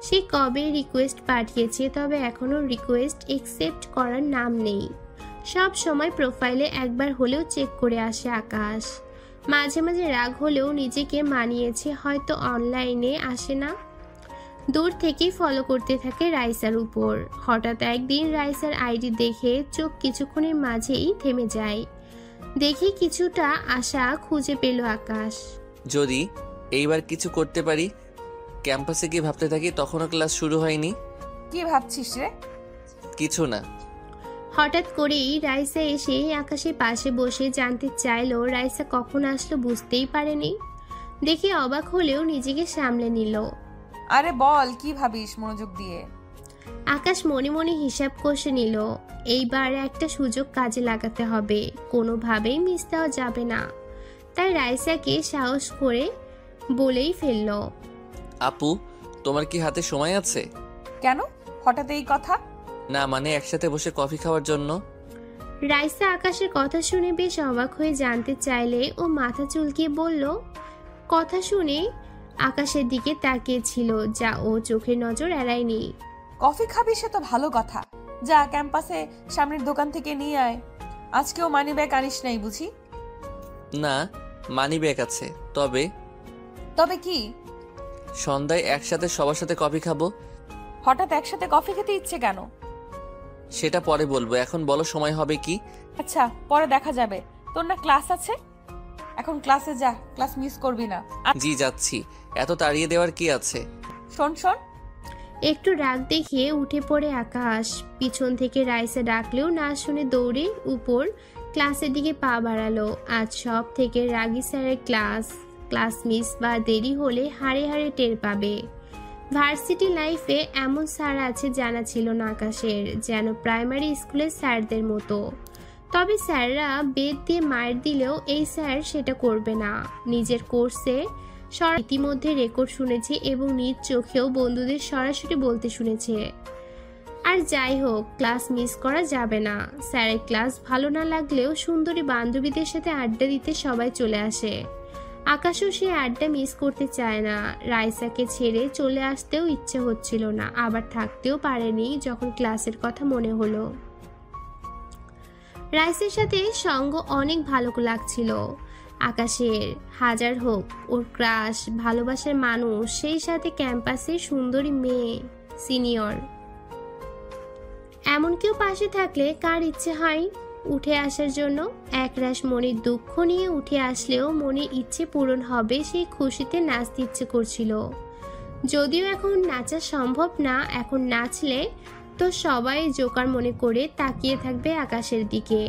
সে কবে রিকোয়েস্ট পাঠিয়েছে, তবে এখনো রিকোয়েস্ট একসেপ্ট করার নাম নেই। সব সময় প্রোফাইলে একবার হলেও চেক করে আসে আকাশ। মাঝে মাঝে রাগ হলেও নিজেকে মানিয়েছে, হয়তো অনলাইনে আসে না। দূর থেকেই ফলো করতে থাকে রাইসার উপর। হঠাৎ একদিন রাইসার আইডি দেখে চোখ কিছুক্ষণের মাঝেই থেমে যায়। দেখে কিছুটা আশা খুঁজে পেল আকাশ। যদি এইবার কিছু করতে পারি। ক্যাম্পাসে গিয়ে ভাবতে থাকি, তখনও ক্লাস শুরু হয়নি। কি ভাবছিস রে? কিছু না। হঠাৎ করেই রাইসা এসে আকাশের পাশে বসে জানতে চাইলো রাইসা কখন আসলো, বুঝতেই পারেনি। দেখে অবাক হলেও নিজেকে সামলে নিল। আরে বল, কি ভাবিস মনোযোগ দিয়ে? আকাশ মনে মনে হিসাব কষে নিল। এইবার একটা সুযোগ কাজে লাগাতে হবে, কোনোভাবেই মিস দেওয়া যাবে না। তাই রাইসাকে সাহস করে বলেই ফেলল, আপু তোমার কি হাতে সময় আছে? কেন হঠাৎ এই কথা? না মানে একসাথে বসে কফি খাওয়ার জন্য। রাইসা আকাশের কথা শুনে বেশ অবাক হয়ে জানতে চাইলে ও মাথা চুলকিয়ে বলল। কথা শুনে আকাশের দিকে তাকিয়েছিল, যা ও চোখের নজর এড়ায়নি। কফি খাবি সে তো ভালো কথা, যা ক্যাম্পাসে সামনের দোকান থেকে নিয়ে আয়। আজকেও মানি ব্যাগ আনিস নাই বুঝি? না মানি ব্যাগ আছে। তবে কি? সন্ধ্যায় একসাথে সবার সাথে কফি খাবো। হঠাৎ একসাথে কফি খেতে ইচ্ছে কেন? সেটা পরে বলবো, এখন বলো সময় হবে কি? আচ্ছা পরে দেখা যাবে। তোর না ক্লাস আছে, এখন ক্লাসে যা, ক্লাস মিস করবি না। জি যাচ্ছি, এত তাড়িয়ে দেওয়ার কি আছে? শোন। একটু রাগ দেখিয়ে উঠে পড়ে আকাশ। পিছন থেকে রাইসা ডাকলেও না শুনে দৌড়ে উপর ক্লাসের দিকে পা বাড়ালো। আজ সব থেকে রাগী স্যারের ক্লাস মিস বা দেরি হলে হাড়ে হাড়ে টের পাবে। ভার্সিটি লাইফে এমন স্যার আছে জানা ছিল না আকাশের, যেন প্রাইমারি স্কুলের স্যারদের মতো। তবে স্যাররা বেদ দিয়ে মার দিলেও এই স্যার সেটা করবে না। নিজের কোর্সে ইতিমধ্যে রেকর্ড শুনেছে এবং নিজ চোখেও বন্ধুদের সরাসরি বলতে শুনেছে। আর যাই হোক, ক্লাস মিস করা যাবে না। স্যারের ক্লাস ভালো না লাগলেও সুন্দরী বান্ধবীদের সাথে আড্ডা দিতে সবাই চলে আসে। আকাশও সে আড্ডা মিস করতে চায় না। রাইসাকে ছেড়ে চলে আসতেও ইচ্ছে হচ্ছিল না, আবার থাকতেও পারেনি যখন ক্লাসের কথা মনে হলো। রাইসের সাথে সঙ্গ অনেক ভালো লাগছিল আকাশের। হাজার হোক ওর ক্রাশ, ভালোবাসার মানুষ, সেই সাথে ক্যাম্পাসের সুন্দরী মেয়ে, সিনিয়র। এমন কেউ পাশে থাকলে কার ইচ্ছে হয় উঠে আসার জন্য? একরাশ মনের দুঃখ নিয়ে উঠে আসলেও মনের ইচ্ছে পূরণ হবে সেই খুশিতে নাচতে ইচ্ছে করছিল। যদিও এখন নাচা সম্ভব না, এখন নাচলে তো সবাই জোকার মনে করে তাকিয়ে থাকবে আকাশের দিকে।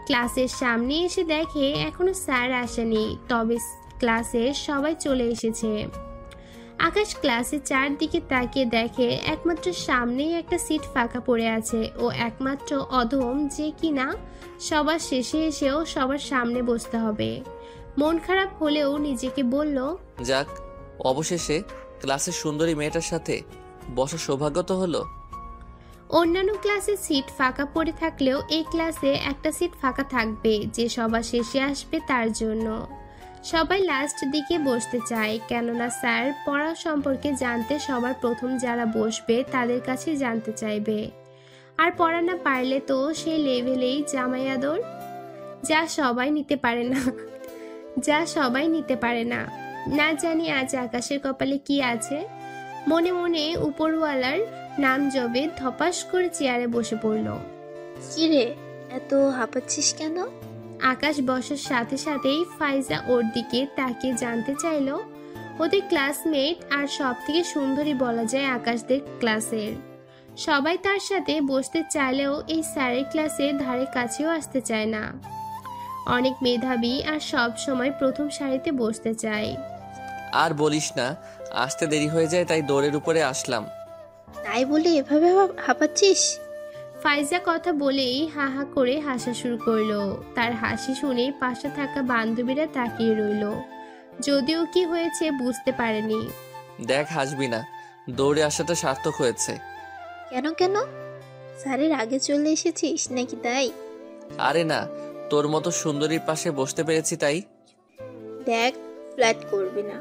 ক্লাসের সামনে এসে দেখে এখনো স্যার আসেনি, তবে ক্লাসের সবাই চলে এসেছে। আকাশ ক্লাসের চারদিকে তাকিয়ে দেখে একমাত্র সামনেই একটা সিট ফাঁকা পড়ে আছে। ও একমাত্র অধম যে কিনা সবার শেষে এসেও সবার সামনে বসতে হবে। মন খারাপ হলেও নিজেকে বলল, যাক অবশেষে ক্লাসের সুন্দরী মেয়েটার সাথে বসার সৌভাগ্য তো হলো। অন্যান্য ক্লাসে সিট ফাঁকা পড়ে থাকলেও এই ক্লাসে একটা সিট ফাঁকা থাকবে, যে সবার শেষে আসবে তার জন্য। সবাই লাস্ট দিকে বসতে চায়, কেননা স্যার পড়া সম্পর্কে জানতে সবার প্রথম যারা বসবে তাদের কাছে জানতে চাইবে। আর পড়া না পারলে তো সেই লেভেলেই জামাই আদর, যা সবাই নিতে পারে না। না জানি আজ আকাশের কপালে কি আছে। মনে মনে উপরওয়ালার নাম জবে ধপাস করে চেয়ারে বসে পড়ল। কিরে, এত হাঁপাচ্ছিস কেন? আকাশ বসার সাথে সাথেই ফাইজা ওর দিকে তাকিয়ে জানতে চাইল। ওদের ক্লাসমেট আর সব থেকে সুন্দরী বলা যায় আকাশদের ক্লাসের। সবাই তার সাথে বসতে চাইলেও এই স্যারের ক্লাসে ধারে কাছেও আসতে চায় না। অনেক মেধাবী আর সব সময় প্রথম সারিতে বসতে চায়। আর বলিস না, আসতে দেরি হয়ে যায়, তাই দৌড়ের উপরে আসলাম। তাই বলে এভাবে হাঁপাচ্ছিস? ফাইজা কথা বলেই হা হা করে হাসা শুরু করলো। তার হাসি শুনে পাশে থাকা বান্ধবীরা তাকিয়ে রইল, যদিও কি হয়েছে বুঝতে পারেনি। দেখ, হাসবি না, দৌড়ে আসাটা সার্থক হয়েছে। কেন স্যারের আগে চলে এসেছিস নাকি তাই? আরে না, তোর মতো সুন্দরীর পাশে বসতে পেরেছি তাই। দেখ, ফ্ল্যাট করবি না,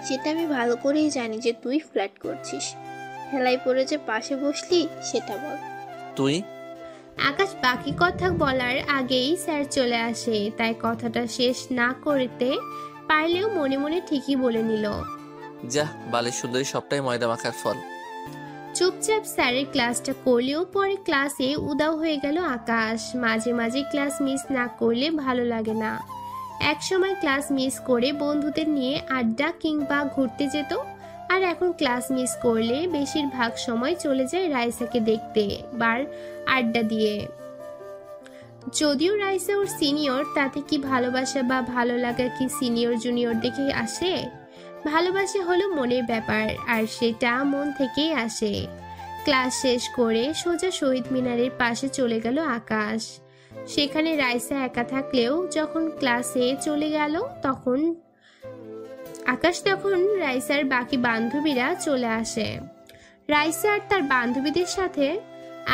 সেটা আমি ভালো করেই জানি যে তুই ফ্ল্যাট করছিস। হেলাই পড়ে যে পাশে বসলি সেটা বল। তুই? আকাশ বাকি কথা বলার আগেই স্যার চলে আসে, তাই কথাটা শেষ না করতে পারলেও মনে মনে ঠিকই বলে নিল। যা, বালের সুন্দরী সবটাই ময়দা মাখার ফল। চুপচাপ স্যারের ক্লাসটা করলেও পরে ক্লাসে উদাও হয়ে গেল আকাশ। মাঝে মাঝে ক্লাস মিস না করলে ভালো লাগে না। একসময় ক্লাস মিস করে বন্ধুদের নিয়ে আড্ডা কিংবা ঘুরতে যেত, আর এখন ক্লাস মিস করলে বেশিরভাগ সময় চলে যায় রাইসাকে দেখতে বার আড্ডা দিয়ে। যদিও রাইসা ওর সিনিয়র, তাতে কি ভালোবাসা বা ভালো লাগা কি সিনিয়র জুনিয়র দেখে আসে? ভালোবাসা হলো মনের ব্যাপার, আর সেটা মন থেকেই আসে। ক্লাস শেষ করে সোজা শহীদ মিনারের পাশে চলে গেল আকাশ। সেখানে রাইসা একা থাকলেও যখন ক্লাসে চলে গেল তখন রাইসার বাকি বান্ধবীরা চলে আসে। রাইসা আর তার বান্ধবীদের সাথে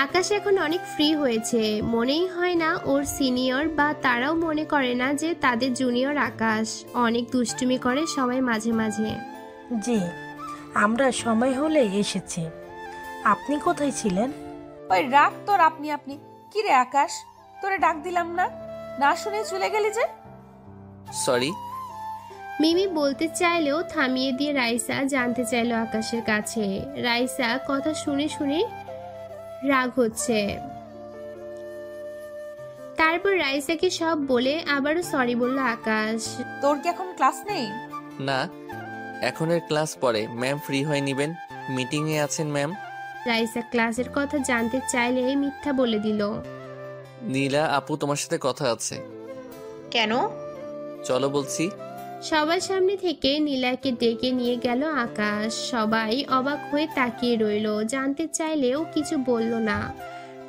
আকাশ এখন অনেক ফ্রি হয়েছে। মনেই হয় না ওর সিনিয়র, বা তারাও মনে করে না যে তাদের জুনিয়র আকাশ। অনেক দুষ্টুমি করে সবাই মাঝে মাঝে। জি, আমরা সময় হলে এসেছি। আপনি কোথায় ছিলেন? ওই রাগ তোর আপনি। কি রে আকাশ, তোরে ডাক দিলাম না, না শুনে চলে গেলি যে? সরি। মিমি বলতে চাইলেও থামিয়ে দিয়ে রাইসা জানতে চাইলো আকাশের কাছে। রাইসা কথা শুনে শুনে রাগ হচ্ছে। তারপর রাইসাকে সব বলে আবারও সরি বলল আকাশ। তোর কি এখন ক্লাস নেই? না, এখনের ক্লাস পরে। ম্যাম ফ্রি হয়ে নিবেন, মিটিং এ আছেন ম্যাম। রাইসা ক্লাসের কথা জানতে চাইলে মিথ্যা বলে দিল। নীলা আপু তোমার সাথে কথা আছে। কেন? চলো বলছি। সবার সামনে থেকে নীলাকে ডেকে নিয়ে গেল আকাশ। সবাই অবাক হয়ে তাকিয়ে রইল, জানতে চাইলেও কিছু বলল না।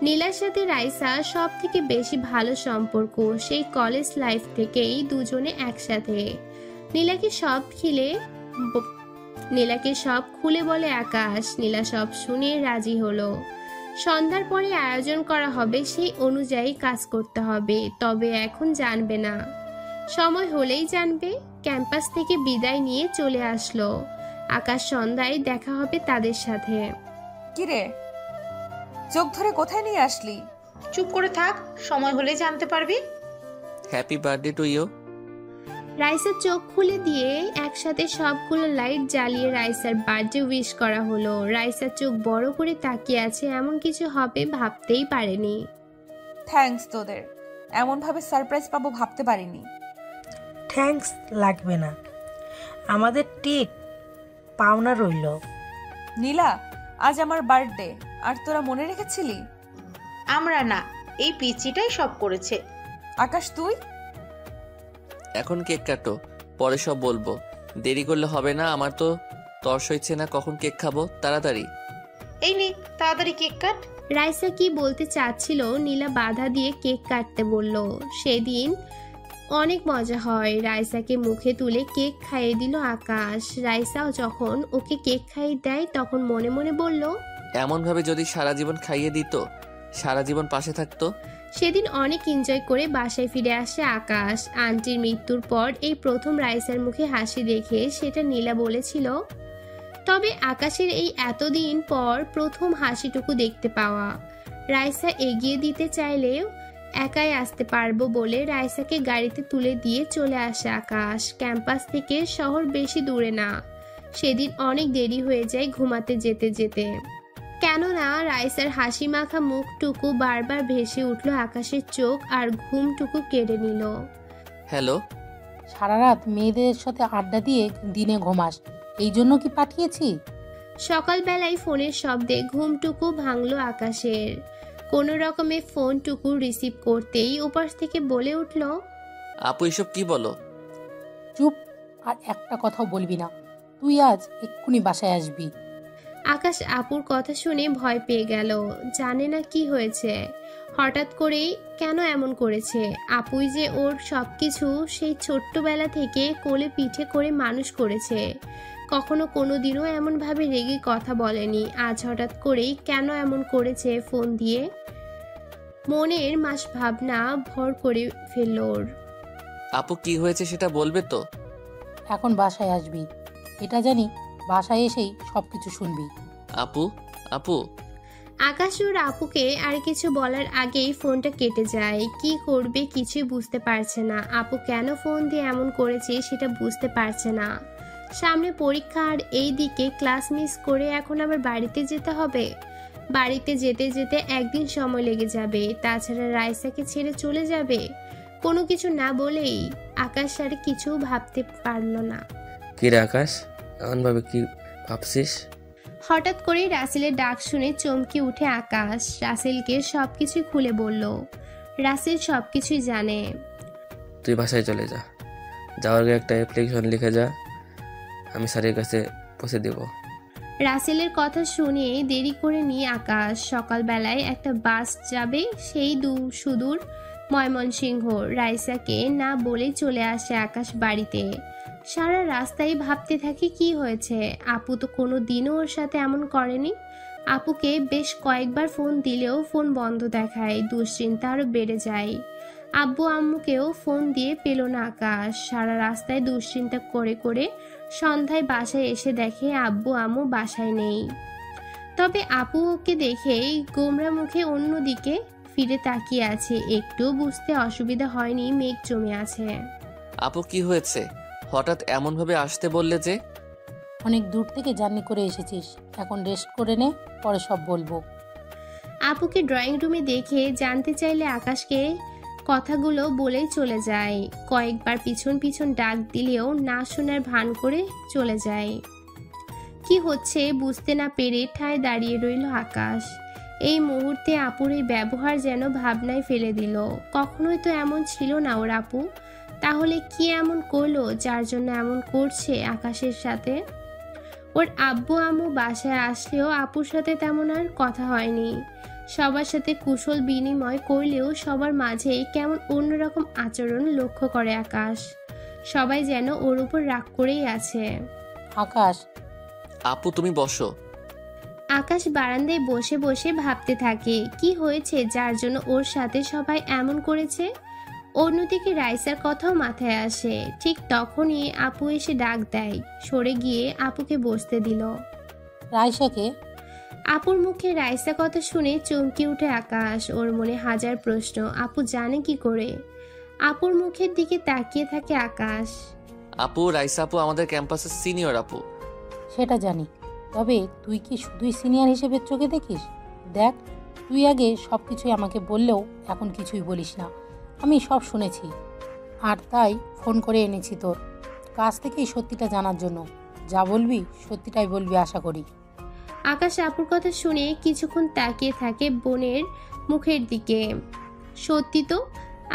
নীলার সাথে রাইসা সব থেকে বেশি ভালো সম্পর্ক, সেই কলেজ লাইফ থেকেই দুজনে একসাথে। নীলাকে সব খুলে বলে আকাশ। নীলা সব শুনে রাজি হলো। সন্ধ্যার পরে আয়োজন করা হবে, সেই অনুযায়ী কাজ করতে হবে। তবে এখন জানবে না, সময় হলেই জানবে। ক্যাম্পাস থেকে বিদায় নিয়ে চলে আসলো আকাশ। সন্ধ্যায় দেখা হবে তাদের সাথে। কিরে, চোখ ধরে কোথায় নিয়ে আসলি? চুপ করে থাক, সময় হলে জানতে পারবি। Happy birthday to you. রাইসার চোখ খুলে দিয়ে একসাথে সবগুলো লাইট জ্বালিয়ে রাইসার বার্থডে উইশ করা হলো। রাইসার চোখ বড় করে তাকিয়ে আছে, এমন কিছু হবে ভাবতেই পারেনি। থ্যাঙ্কস তোদের, এমন ভাবে সারপ্রাইজ পাবো ভাবতে পারিনি। থ্যাঙ্কস লাগবে না, আমাদের ঠিক পাওনা রইল। নীলা, আজ আমার বার্থডে, আর তোরা মনে রেখেছিলি? আমরা না, এই পিচিটাই সব করেছে। আকাশ তুই? এখন কেক কাটো, পরে সব বলবো। দেরি করলে হবে না, আমার তো তর্স হচ্ছে না কখন কেক খাবো। তাড়াতাড়ি। এই নে, তাড়াতাড়ি কেক কাট। রাইসা কি বলতে চাচ্ছিল, নীলা বাধা দিয়ে কেক কাটতে বলল। সেদিন অনেক মজা হয়। রাইসাকে মুখে তুলে কেক খাইয়ে দিল আকাশ। রাইসাও যখন ওকে কেক খাইয়ে দেয় তখন মনে মনে বলল, এমনভাবে যদি সারা জীবন খাইয়ে দিত, সারা জীবন পাশে থাকতো। সেদিন অনেক এনজয় করে বাসায় ফিরে আসে আকাশ। আন্টির মৃত্যুর পর এই প্রথম রাইসার মুখে হাসি দেখে সেটা নীলা বলেছিল। তবে আকাশের এই এতদিন পর প্রথম হাসিটুকু দেখতে পাওয়া। রাইসা এগিয়ে দিতে চাইলেও একাই আসতে পারবো বলে রাইসাকে গাড়িতে তুলে দিয়ে চলে আসে আকাশ। ক্যাম্পাস থেকে শহর বেশি দূরে না। সেদিন অনেক দেরি হয়ে যায় ঘুমাতে যেতে যেতে, কেননা রাইসার হাসি মাখা মুখটুকু বারবার ভেসে উঠল আকাশের চোখ আর ঘুমটুকু কেড়ে নিল। হ্যালো, সারা রাত মেয়েদের সাথে আড্ডা দিয়ে দিনে ঘুমাস, এই জন্য কি পাঠিয়েছি? সকালবেলায় ফোনের শব্দে ঘুমটুকু ভাঙল আকাশের। কোনো রকমে ফোনটুকু রিসিভ করতেই ওপাশ থেকে বলে উঠল, আপু এসব কি বলো? চুপ, আর একটা কথাও বলবি না। তুই আজ এক্ষুনি বাসায় আসবি। আকাশ আপুর কথা শুনে ভয় পেয়ে গেল। জানে না কি হয়েছে, হঠাৎ করেই কেন এমন করেছে। আপুই যে ওর সবকিছু সেই ছোট্টবেলা থেকে কোলে পিঠে করে মানুষ করেছে। কখনো কোনোদিনও এমনভাবে রেগে কথা বলেনি। আজ হঠাৎ করেই কেন এমন করেছে ফোন দিয়ে? মনের মাস ভাবনা ভর করে ফেলল ওর। আপু কি হয়েছে সেটা বলবে তো? এখন বাসায় আসবি, এটা জানি। বাসায় এসেই সবকিছু শুনবি। আপু আপু আকাশ ওর আপুকে আর কিছু বলার আগেই ফোনটা কেটে যায়। কি করবে কিছুই বুঝতে পারছে না। আপু কেন ফোন দিয়ে এমন করেছে সেটা বুঝতে পারছে না। সামনে পরীক্ষা আর এই দিকে ক্লাস মিস করে এখন আবার বাড়িতে যেতে হবে। বাড়িতে যেতে যেতে একদিন সময় লেগে যাবে। তাছাড়া রাইসাকে ছেড়ে চলে যাবে। কোনো কিছু না বলেই আকাশ আর কিছু ভাবতে পারল না। কি রে আকাশ, এমনভাবে কি ভাবছিস? হঠাৎ করে রাসেলের ডাক শুনে চমকে উঠে আকাশ। রাসেলকে সবকিছুই খুলে বলল। রাসেল সবকিছুই জানে। তুই বাসায় চলে যা, যাওয়ার আগে একটা অ্যাপ্লিকেশন লিখে যা, আমি স্যারের কাছে পৌঁছে দেব। রাসেলের কথা শুনে দেরি করে নিয়ে আকাশ। সকালবেলায় একটা বাস যাবে সেই সুদূর ময়মনসিংহ। রাইসাকে না বলে চলে আসে আকাশ বাড়িতে। সারা রাস্তায় ভাবতে থাকে কি হয়েছে। আপু তো কোনো দিনও ওর সাথে এমন করেনি। আপুকে বেশ কয়েকবার ফোন দিলেও ফোন বন্ধ দেখায়। দুশ্চিন্তা আরও বেড়ে যায়। আব্বু আম্মুকেও ফোন দিয়ে পেল না আকাশ। সারা রাস্তায় দুশ্চিন্তা করে করে সন্ধ্যায় বাসায় এসে দেখে আব্বু আম্মু বাসায় নেই। তবে আপু ওকে দেখেই গোমরা মুখে অন্যদিকে ফিরে তাকিয়ে আছে। একটু বুঝতে অসুবিধা হয়নি মেঘ জমে আছে। আপু কি হয়েছে? হঠাৎ এমনভাবে আসতে বললে যে? অনেক দূর থেকে জার্নি করে এসেছিস, এখন রেস্ট করে নে, পরে সব বলবো। আপুকে ড্রয়িং রুমে দেখে জানতে চাইলে আকাশকে কথাগুলো বলেই চলে যায়। কয়েকবার পিছন পিছন ডাক দিলেও না শোনার ভান করে চলে যায়। কি হচ্ছে বুঝতে না পেরে ঠায় দাঁড়িয়ে রইল আকাশ। এই মুহূর্তে আপুর এই ব্যবহার যেন ভাবনায় ফেলে দিল। কখনোই তো এমন ছিল না ওর আপু। তাহলে কি এমন করলো যার জন্য এমন করছে আকাশের সাথে? ওর আব্বু আম্মু বাসায় আসলেও আপুর সাথে তেমন আর কথা হয়নি। সবার সাথে কুশল বিনিময় করলেও সবার মাঝেই কেমন অন্যরকম আচরণ লক্ষ্য করে আকাশ। সবাই যেন ওর উপর রাগ করেই আছে। আকাশ, আপু তুমি বসো। আকাশ বারান্দায় বসে বসে ভাবতে থাকে কি হয়েছে যার জন্য ওর সাথে সবাই এমন করেছে। অন্যদিকে রাইসার কথাও মাথায় আসে। ঠিক তখনই আপু এসে ডাক দেয়। সরে গিয়ে আপুকে বসতে দিল। রাইসাকে? আপুর মুখে রাইসা কথা শুনে চমকে উঠে আকাশ। ওর মনে হাজার প্রশ্ন। আপু জানে কি করে? আপুর মুখের দিকে তাকিয়ে থাকে আকাশ। আপু রাইসা আপু আমাদের ক্যাম্পাসের সিনিয়র আপু। সেটা জানি, তবে তুই কি শুধুই সিনিয়র হিসেবে চোখে দেখিস? দেখ, তুই আগে সব কিছুই আমাকে বললেও এখন কিছুই বলিস না। আমি সব শুনেছি, আর তাই ফোন করে এনেছি তোর কাছ থেকেই সত্যিটা জানার জন্য। যা বলবি সত্যিটাই বলবি আশা করি। আকাশ আপুর কথা শুনে কিছুক্ষণ তাকিয়ে থাকে বোনের মুখের দিকে। সত্যি তো,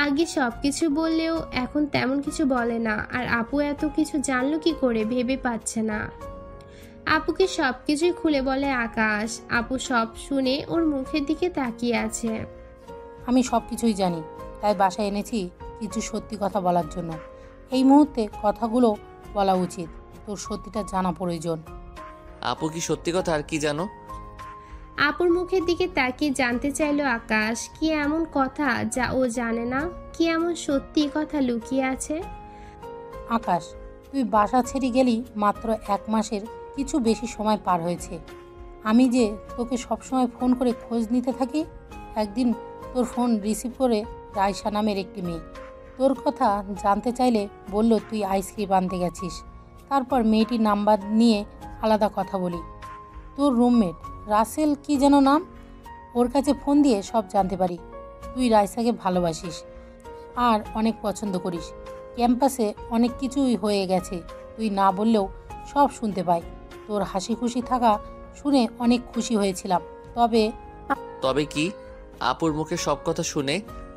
আগে সব কিছু বললেও এখন তেমন কিছু বলে না। আর আপু এত কিছু জানলো কি করে ভেবে পাচ্ছে না। আপুকে সব কিছুই খুলে বলে আকাশ। আপু সব শুনে ওর মুখের দিকে তাকিয়ে আছে। আমি সব কিছুই জানি, তাই বাসায় এনেছি কিছু সত্যি কথা বলার জন্য। এই মুহূর্তে কথাগুলো বলা উচিত, তোর সত্যিটা জানা প্রয়োজন। আপু কি সত্যি কথা আর কি জানো? আপুর মুখের দিকে তাকিয়ে জানতে চাইল আকাশ, কি এমন কথা যা ও জানে না? কি এমন সত্যি কথা লুকিয়ে আছে? আকাশ, তুই বাসা ছেড়ে গেলি মাত্র 1 মাসের কিছু বেশি সময় পার হয়েছে। আমি যে তোকে সবসময় ফোন করে খোঁজ নিতে থাকি, একদিন তোর ফোন রিসিভ করে রাইসা নামের একটি মেয়ে তোর কথা জানতে চাইলে বলল তুই আইসক্রিম আনতে গেছিস। তারপর মেয়েটির নাম্বার নিয়ে আলাদা কথা বলি। তোর রুমমেট রাসেল কি যেন নাম, ওর কাছে ফোন দিয়ে সব জানতে পারি। তুই রাইসাকে ভালোবাসিস আর অনেক পছন্দ করিস। ক্যাম্পাসে অনেক কিছুই হয়ে গেছে, তুই না বললেও সব শুনতে পাই। তোর হাসি খুশি থাকা শুনে অনেক খুশি হয়েছিলাম। তবে কি? আপুর মুখে সব কথা শুনে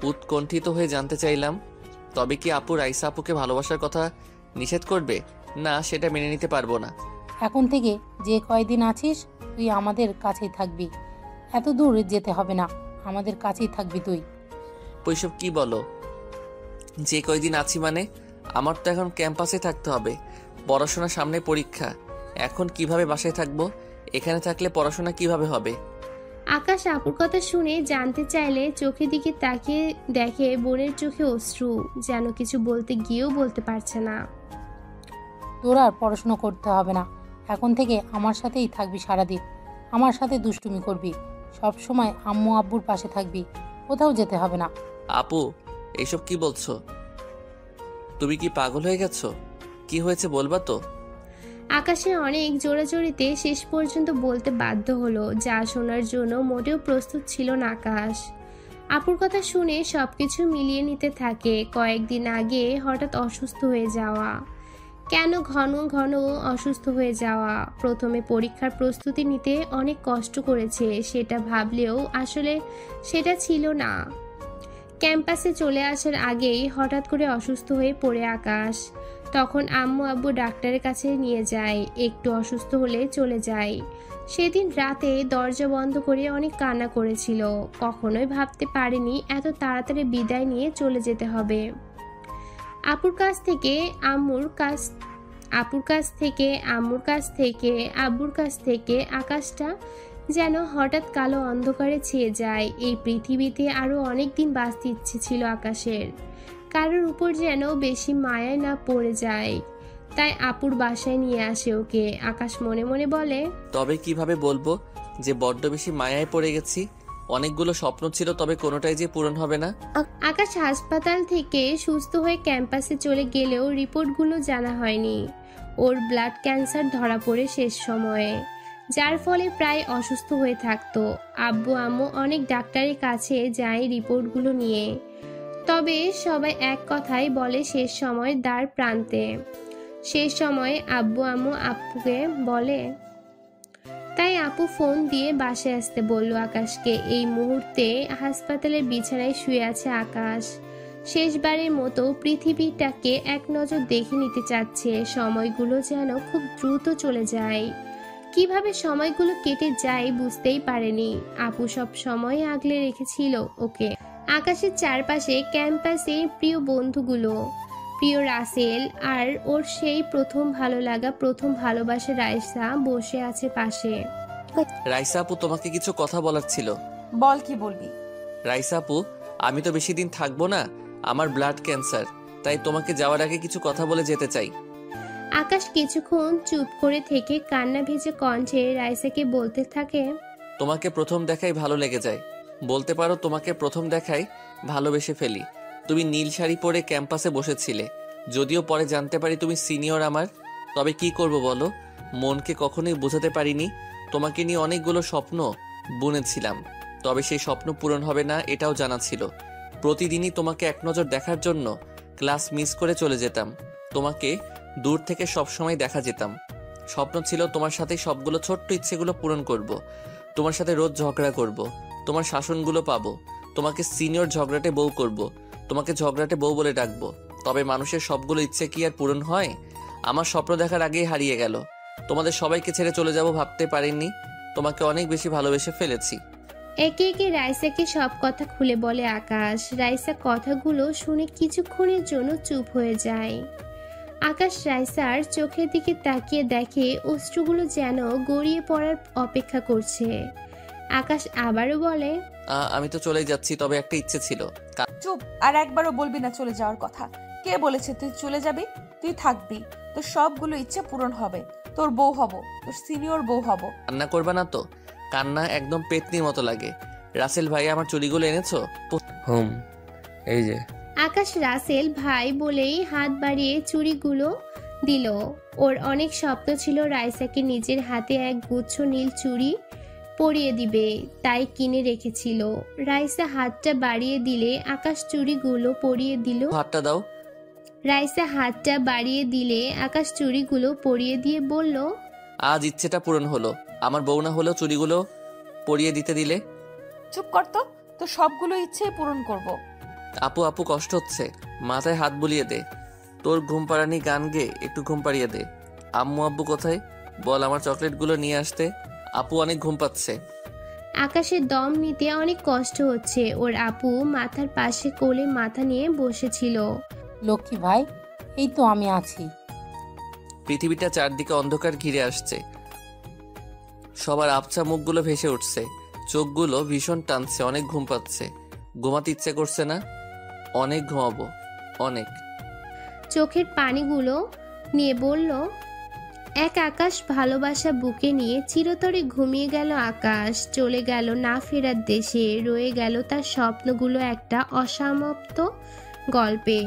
উৎকণ্ঠিত হয়ে জানতে চাইলাম, তবে কি আপু রাইসা আপুকে ভালোবাসার কথা নিষেধ করবে? না, সেটা মেনে নিতে পারবো না। এখন থেকে যে কয়দিন আছিস তুই আমাদের কাছেই থাকবি, এত দূর যেতে হবে না, আমাদের কাছেই থাকবি তুই। ওইসব কি বলো? যে কয়দিন আছি মানে? আমার তো এখন ক্যাম্পাসে থাকতে হবে, পড়াশোনার সামনে পরীক্ষা। এখন কিভাবে বাসায় থাকবো? এখানে থাকলে পড়াশোনা কিভাবে হবে? আকাশ আপুর কথা শুনে জানতে চাইলে চোখের দিকে তাকিয়ে দেখে বোনের চোখে অশ্রু, যেন কিছু বলতে গিয়েও বলতে পারছে না। তোর আর পড়াশোনা করতে হবে না, এখন থেকে আমার সাথেই থাকবি সারাদিন, আমার সাথে দুষ্টুমি করবি, সব সময় আম্মু আব্বুর পাশে থাকবি, কোথাও যেতে হবে না। আপু, এইসব কি বলছো? তুমি কি পাগল হয়ে গেছো? কি হয়েছে বলবা তো? আকাশে অনেক জোরাজোরিতে শেষ পর্যন্ত বলতে বাধ্য হলো, যা শোনার জন্য মোটেও প্রস্তুত ছিল না আকাশ। আপুর কথা শুনে সবকিছু মিলিয়ে নিতে থাকে। কয়েকদিন আগে হঠাৎ অসুস্থ হয়ে যাওয়া, কেন ঘন ঘন অসুস্থ হয়ে যাওয়া, প্রথমে পরীক্ষার প্রস্তুতি নিতে অনেক কষ্ট করেছে, সেটা ভাবলেও আসলে সেটা ছিল না। ক্যাম্পাসে চলে আসার আগেই হঠাৎ করে অসুস্থ হয়ে পড়ে আকাশ। তখন আম্মু আব্বু ডাক্তারের কাছে নিয়ে যায়, একটু অসুস্থ হলে চলে যায়। সেদিন রাতে দরজা বন্ধ করে অনেক কান্না করেছিল, কখনোই ভাবতে পারেনি এত তাড়াতাড়ি বিদায় নিয়ে চলে যেতে হবে। আপুর কাছ থেকে আব্বুর কাছ থেকে আকাশটা যেন হঠাৎ কালো অন্ধকারে ছেয়ে যায়। এই পৃথিবীতে আরো অনেক দিন বাঁচতে ইচ্ছে ছিল আকাশের, কারোর উপর যেন বেশি মায়ায় না পড়ে যায়। তাই আপুর বাসায় নিয়ে আসে ওকে। আকাশ মনে মনে বলে, তবে কিভাবে বলবো যে বড্ড বেশি মায়ায় পড়ে গেছি? অনেকগুলো স্বপ্ন ছিল, তবে কোনোটাই যে পূরণ হবে না। আকাশ হাসপাতাল থেকে সুস্থ হয়ে ক্যাম্পাসে চলে গেলেও রিপোর্টগুলো জানা হয়নি। ওর ব্লাড ক্যান্সার ধরা পড়ে শেষ সময়ে, যার ফলে প্রায় অসুস্থ হয়ে থাকতো। আব্বু আম্মু অনেক ডাক্তারের কাছে যায় রিপোর্টগুলো নিয়ে, তবে সবাই এক কথাই বলে শেষ সময় দ্বার প্রান্তে। শেষ সময়ে আব্বু আম্মু আপুকে বলে, তাই আপু ফোন দিয়ে বাসায় আসতে বলল আকাশকে। এই মুহূর্তে হাসপাতালের বিছানায় শুয়ে আছে আকাশ। শেষবারের মতো পৃথিবীটাকে এক নজর দেখে নিতে চাচ্ছে। সময়গুলো যেন খুব দ্রুত চলে যায়, কিভাবে সময়গুলো কেটে যায় বুঝতেই পারেনি। আপু সব সময় আগলে রেখেছিল ওকে। আকাশের চারপাশে ক্যাম্পাসের প্রিয় বন্ধুগুলো, প্রিয় রাসেল আর ওর সেই প্রথম ভালো লাগা, প্রথম ভালোবাসা রাইসা বসে আছে পাশে। রাইসা আপু, তোমাকে কিছু কথা বলার ছিল। বল, কি বলবি? রাইসা আপু, আমি তো বেশি দিন থাকবো না, আমার ব্লাড ক্যান্সার, তাই তোমাকে যাওয়ার আগে কিছু কথা বলে যেতে চাই। আকাশ কিছুক্ষণ চুপ করে থেকে কান্না ভেজে কণ্ঠে রাইসাকে বলতে থাকে, তোমাকে প্রথম দেখাই ভালো লেগে যায়, বলতে পারো তোমাকে প্রথম দেখাই ভালোবেসে ফেলি। তুমি নীল শাড়ি পরে ক্যাম্পাসে বসেছিলে, যদিও পরে জানতে পারি তুমি সিনিয়র আমার। তবে কি করব বলো, মনকে কখনোই বোঝাতে পারিনি। তোমাকে নিয়ে অনেকগুলো স্বপ্ন বুনেছিলাম, তবে সেই স্বপ্ন পূরণ হবে না এটাও জানা ছিল। প্রতিদিনই তোমাকে এক নজর দেখার জন্য ক্লাস মিস করে চলে যেতাম, তোমাকে দূর থেকে সবসময় দেখা যেতাম। স্বপ্ন ছিল তোমার সাথে সবগুলো ছোট্ট ইচ্ছেগুলো পূরণ করব, তোমার সাথে রোজ ঝগড়া করব, তোমার শাসনগুলো পাবো, তোমাকে সিনিয়র ঝগড়াটে বউ করব, তোমাকে ঝগড়াটে বউ বলে ডাকবো। তবে মানুষের সবগুলো ইচ্ছে কি আর পূরণ হয়? আমার স্বপ্ন দেখার আগেই হারিয়ে গেল। তোমাদের সবাইকে ছেড়ে চলে যাব ভাবতে পারিনি, তোমাকে অনেক বেশি ভালোবেসে ফেলেছি। একে একে রাইসাকে সব কথা খুলে বলে আকাশ। রাইসা কথাগুলো শুনে কিছুক্ষণের জন্য চুপ হয়ে যায়। আকাশ রাইসার চোখের দিকে তাকিয়ে দেখে অশ্রুগুলো যেন গড়িয়ে পড়ার অপেক্ষা করছে। আকাশ আবারও বলে, আমি তো চলেই যাচ্ছি, তবে একটা ইচ্ছে ছিল। চুপ, আর একবারও বলবি না চলে যাওয়ার কথা। কে বলেছে তুই চলে যাবি? তুই থাকবি, তোর সবগুলো ইচ্ছে পূরণ হবে। তোর বউ হব, তোর সিনিয়র বউ হব। কান্না করবে না তো? কান্না একদম পেতনির মতো লাগে। রাসেল ভাই, আমার চুড়িগুলো এনেছো? এই যে। আকাশ রাসেল ভাই বলেই হাত বাড়িয়ে চুড়িগুলো দিল। ওর অনেক স্বপ্ন ছিল রাইসাকে নিজের হাতে এক গুচ্ছ নীল চুড়ি পরিয়ে দিবে, তাই কিনে রেখেছিল। রাইসা হাতটা বাড়িয়ে দিলে আকাশ চুড়িগুলো পরিয়ে দিল। হাতটা দাও। রাইসা হাতটা বাড়িয়ে দিলে আকাশ চুড়িগুলো পরিয়ে দিয়ে বলল, আজ ইচ্ছেটা পূরণ হলো। আমার বউ না হলেও চুড়িগুলো পরিয়ে দিতে দিলে। চুপ কর তো, তোর সবগুলো ইচ্ছে পূরণ করব। আপু আপু, কষ্ট হচ্ছে, মাথায় হাত বুলিয়ে দে। তোর ঘুম পাড়ানি গান গে একটু ঘুম পাড়িয়ে দে। আম্মু আব্বু কোথায়? বল আমার চকলেটগুলো নিয়ে আসতে। আপু অনেক ঘুম পাচ্ছে। আকাশের দম নিতে অনেক কষ্ট হচ্ছে। ওর আপু মাথার পাশে কোলে মাথা নিয়ে বসেছিল। লক্ষ্মী ভাই, এই তো আমি আছি। পৃথিবীটা চারদিকে অন্ধকার ঘিরে আসছে। সবার আবছা মুখগুলো ভেসে উঠছে, চোখগুলো ভীষণ টানছে, অনেক ঘুম পাচ্ছে। ঘুমাতে ইচ্ছে করছে না? অনেক ঘুমাবো, অনেক। চোখের পানিগুলো নিয়ে বলল, এক আকাশ ভালোবাসা বুকে নিয়ে চিরতরে ঘুমিয়ে গেল আকাশ। চলে গেল না ফেরার দেশে, রয়ে গেল তার স্বপ্নগুলো একটা অসমাপ্ত গল্পে।